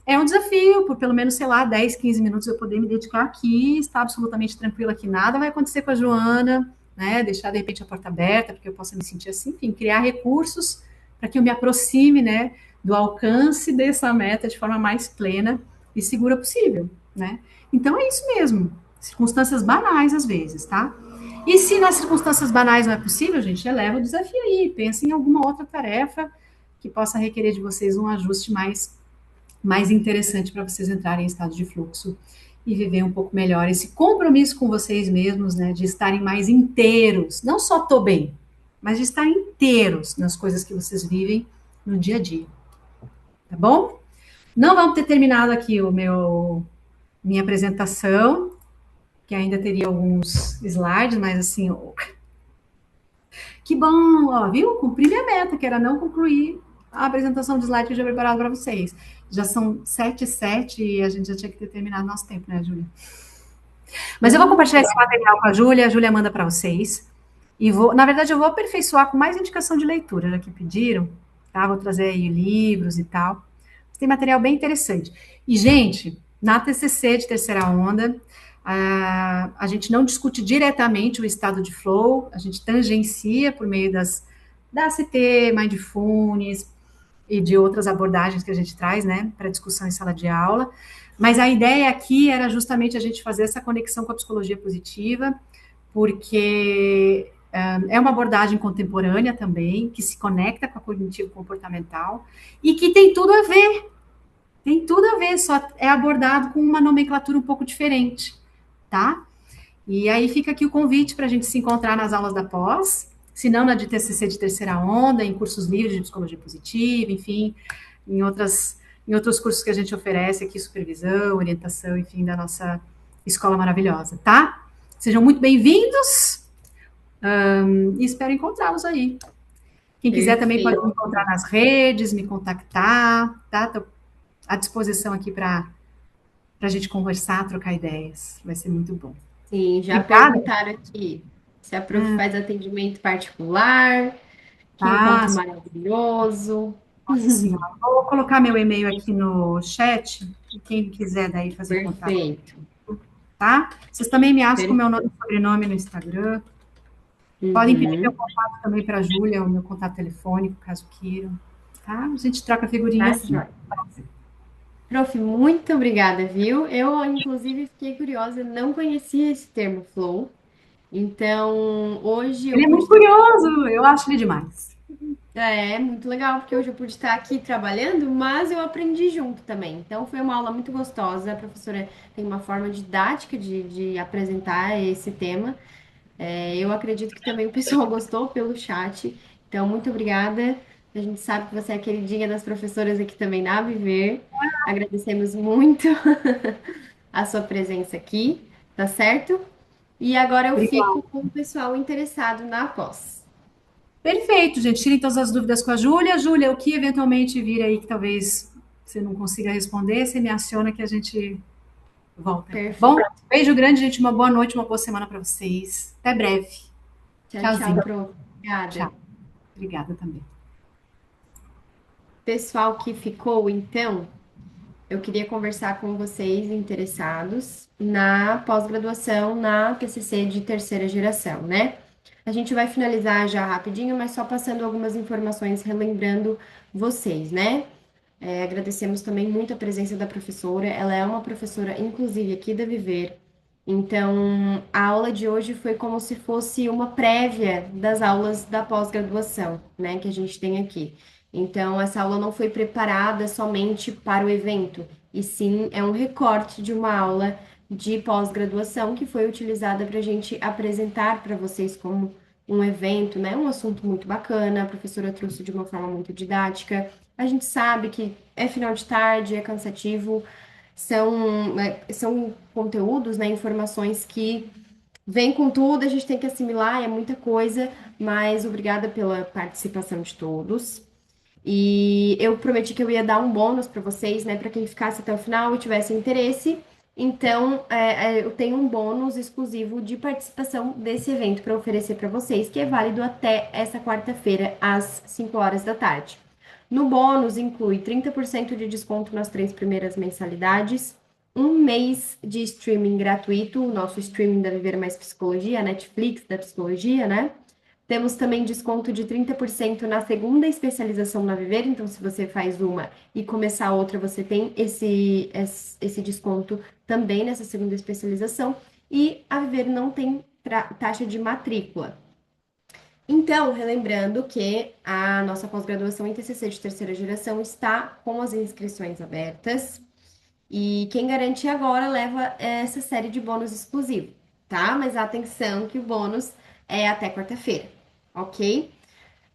É um desafio, por pelo menos, sei lá, 10, 15 minutos eu poder me dedicar aqui, estar absolutamente tranquila que nada vai acontecer com a Joana, né? Deixar, de repente, a porta aberta, porque eu possa me sentir assim, enfim, criar recursos para que eu me aproxime, né, do alcance dessa meta de forma mais plena e segura possível, né? Então, é isso mesmo. Circunstâncias banais, às vezes, tá? E se nas circunstâncias banais não é possível, gente, eleva o desafio aí. Pensa em alguma outra tarefa que possa requerer de vocês um ajuste mais interessante para vocês entrarem em estado de fluxo e viver um pouco melhor esse compromisso com vocês mesmos, né, de estarem mais inteiros, não só tô bem, mas de estar inteiros nas coisas que vocês vivem no dia a dia. Tá bom? Não vamos ter terminado aqui minha apresentação, que ainda teria alguns slides, mas assim, que bom, ó, viu? Cumpri minha meta, que era não concluir a apresentação de slide que eu já preparado para vocês. Já são 7h07 e a gente já tinha que ter terminado nosso tempo, né, Júlia? Mas eu vou compartilhar esse material com a Júlia manda para vocês. E na verdade, eu vou aperfeiçoar com mais indicação de leitura, já que pediram, tá? Vou trazer aí livros e tal. Tem material bem interessante. E, gente, na TCC de terceira onda, a gente não discute diretamente o estado de flow, a gente tangencia por meio da ACT, Mindfulness e de outras abordagens que a gente traz, né, para discussão em sala de aula. Mas a ideia aqui era justamente a gente fazer essa conexão com a psicologia positiva, porque é uma abordagem contemporânea também, que se conecta com a cognitivo-comportamental e que tem tudo a ver, só é abordado com uma nomenclatura um pouco diferente, tá? E aí fica aqui o convite para a gente se encontrar nas aulas da pós, se não na de TCC de terceira onda, em cursos livres de psicologia positiva, enfim, em outros cursos que a gente oferece aqui, supervisão, orientação, enfim, da nossa escola maravilhosa, tá? Sejam muito bem-vindos e espero encontrá-los aí. Quem quiser também pode me encontrar nas redes, me contactar, tá? Estou à disposição aqui para a gente conversar, trocar ideias. Vai ser muito bom. Sim, já perguntaram aqui se a prof faz atendimento particular, que encontro maravilhoso. Nossa senhora, vou colocar meu e-mail aqui no chat, e quem quiser daí fazer contato. Perfeito. tá? Vocês também me acham com o meu Perfeito. nome e sobrenome no Instagram. Podem pedir meu Uhum. contato também para a Júlia, o meu contato telefônico, caso queiram, tá? A gente troca figurinha Tá, assim. joia. Prof, muito obrigada, viu? Eu, inclusive, fiquei curiosa, não conhecia esse termo flow. Então, hoje eu Ele é pude muito estar. curioso, eu acho ele demais. É, muito legal, porque hoje eu pude estar aqui trabalhando, mas eu aprendi junto também. Então, foi uma aula muito gostosa. A professora tem uma forma didática de apresentar esse tema. É, eu acredito que também o pessoal gostou pelo chat. Então, muito obrigada. A gente sabe que você é a queridinha das professoras aqui também na Viver. Agradecemos muito a sua presença aqui, tá certo? E agora eu fico Obrigada. com o pessoal interessado na pós. Perfeito, gente. Tirem todas as dúvidas com a Júlia. Júlia, o que eventualmente vir aí que talvez você não consiga responder, você me aciona que a gente volta. Tá bom? Perfeito. Beijo grande, gente. Uma boa noite, uma boa semana para vocês. Até breve. Tchau, tchau, Tchauzinho. Pro. Obrigada. Tchau. Obrigada também. Pessoal que ficou, então, eu queria conversar com vocês interessados na pós-graduação na PCC de terceira geração, né? A gente vai finalizar já rapidinho, mas só passando algumas informações, relembrando vocês, né? É, agradecemos também muito a presença da professora. Ela é uma professora, inclusive, aqui da Viver. Então, a aula de hoje foi como se fosse uma prévia das aulas da pós-graduação, né, que a gente tem aqui. Então, essa aula não foi preparada somente para o evento, e sim é um recorte de uma aula de pós-graduação que foi utilizada para a gente apresentar para vocês como um evento, né, um assunto muito bacana. A professora trouxe de uma forma muito didática. A gente sabe que é final de tarde, é cansativo, são conteúdos, né, informações que vêm com tudo, a gente tem que assimilar, é muita coisa, mas obrigada pela participação de todos. E eu prometi que eu ia dar um bônus para vocês, né, para quem ficasse até o final e tivesse interesse. Então, eu tenho um bônus exclusivo de participação desse evento para oferecer para vocês, que é válido até essa quarta-feira, às 5 horas da tarde. No bônus, inclui 30% de desconto nas 3 primeiras mensalidades, um mês de streaming gratuito, o nosso streaming da Viver Mais Psicologia, a Netflix da psicologia, né? Temos também desconto de 30% na segunda especialização na Viver, então se você faz uma e começar outra, você tem esse desconto também nessa segunda especialização. E a Viver não tem taxa de matrícula. Então, relembrando que a nossa pós-graduação em TCC de terceira geração está com as inscrições abertas e quem garante agora leva essa série de bônus exclusivo, tá? Mas atenção que o bônus é até quarta-feira, ok?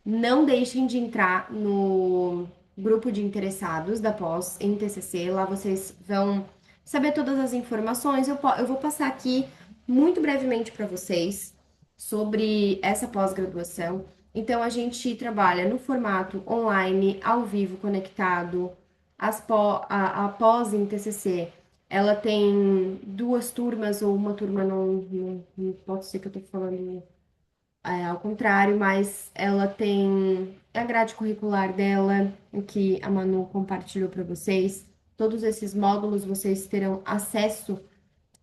Não deixem de entrar no grupo de interessados da pós em TCC. Lá vocês vão saber todas as informações. Eu vou passar aqui muito brevemente para vocês sobre essa pós-graduação. Então, a gente trabalha no formato online, ao vivo, conectado. A pós em TCC, ela tem 2 turmas ou uma turma, não pode ser que eu tô falando ao contrário, mas ela tem a grade curricular dela, o que a Manu compartilhou para vocês. Todos esses módulos, vocês terão acesso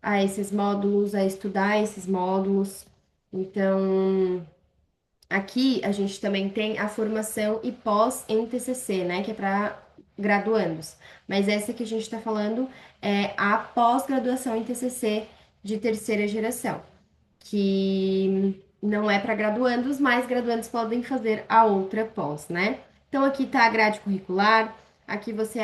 a esses módulos, a estudar esses módulos. Então, aqui a gente também tem a formação e pós em TCC, né, que é para graduandos. Mas essa que a gente está falando é a pós-graduação em TCC de terceira geração, que não é para graduandos, mas graduandos podem fazer a outra pós, né? Então aqui está a grade curricular, aqui você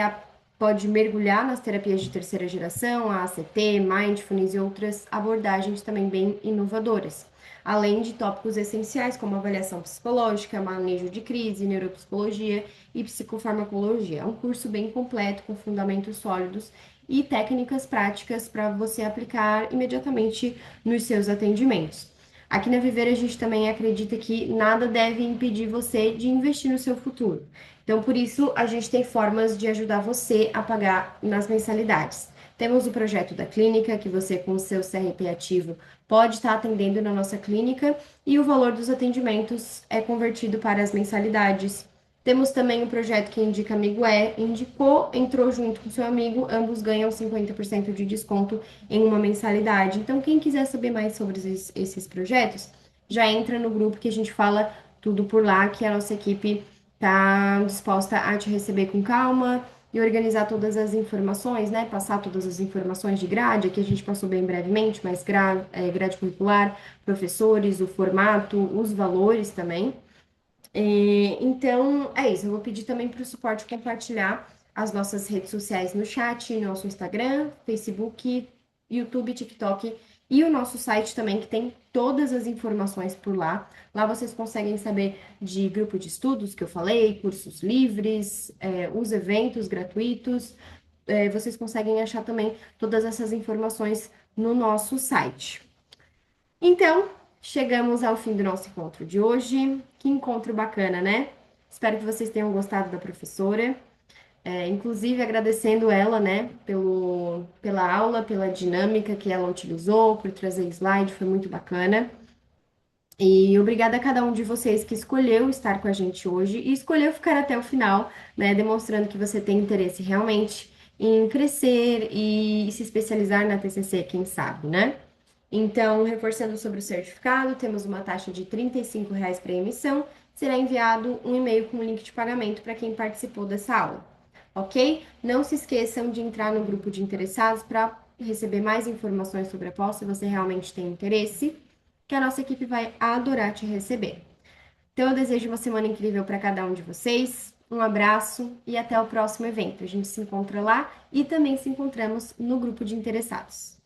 pode mergulhar nas terapias de terceira geração, a ACT, Mindfulness e outras abordagens também bem inovadoras, além de tópicos essenciais como avaliação psicológica, manejo de crise, neuropsicologia e psicofarmacologia. É um curso bem completo, com fundamentos sólidos e técnicas práticas para você aplicar imediatamente nos seus atendimentos. Aqui na Viver a gente também acredita que nada deve impedir você de investir no seu futuro. Então, por isso, a gente tem formas de ajudar você a pagar nas mensalidades. Temos o projeto da clínica, que você, com o seu CRP ativo, pode estar atendendo na nossa clínica, e o valor dos atendimentos é convertido para as mensalidades. Temos também o projeto que indica amigo indicou, entrou junto com seu amigo, ambos ganham 50% de desconto em uma mensalidade. Então, quem quiser saber mais sobre esses projetos, já entra no grupo que a gente fala tudo por lá, que a nossa equipe está disposta a te receber com calma e organizar todas as informações, né? Passar todas as informações de grade, aqui a gente passou bem brevemente, mas grade curricular, professores, o formato, os valores também. Então, é isso. Eu vou pedir também para o suporte compartilhar as nossas redes sociais no chat, nosso Instagram, Facebook, YouTube, TikTok e o nosso site também, que tem todas as informações por lá. Lá vocês conseguem saber de grupo de estudos que eu falei, cursos livres, os eventos gratuitos. Vocês conseguem achar também todas essas informações no nosso site. Então, chegamos ao fim do nosso encontro de hoje. Que encontro bacana, né? Espero que vocês tenham gostado da professora. Inclusive agradecendo ela, né, pela aula, pela dinâmica que ela utilizou, por trazer slide, foi muito bacana. E obrigada a cada um de vocês que escolheu estar com a gente hoje e escolheu ficar até o final, né, demonstrando que você tem interesse realmente em crescer e se especializar na TCC, quem sabe, né? Então, reforçando sobre o certificado, temos uma taxa de R$ 35 para emissão. Será enviado um e-mail com o link de pagamento para quem participou dessa aula, ok? Não se esqueçam de entrar no grupo de interessados para receber mais informações sobre a pós, se você realmente tem interesse, que a nossa equipe vai adorar te receber. Então, eu desejo uma semana incrível para cada um de vocês. Um abraço e até o próximo evento. A gente se encontra lá e também se encontramos no grupo de interessados.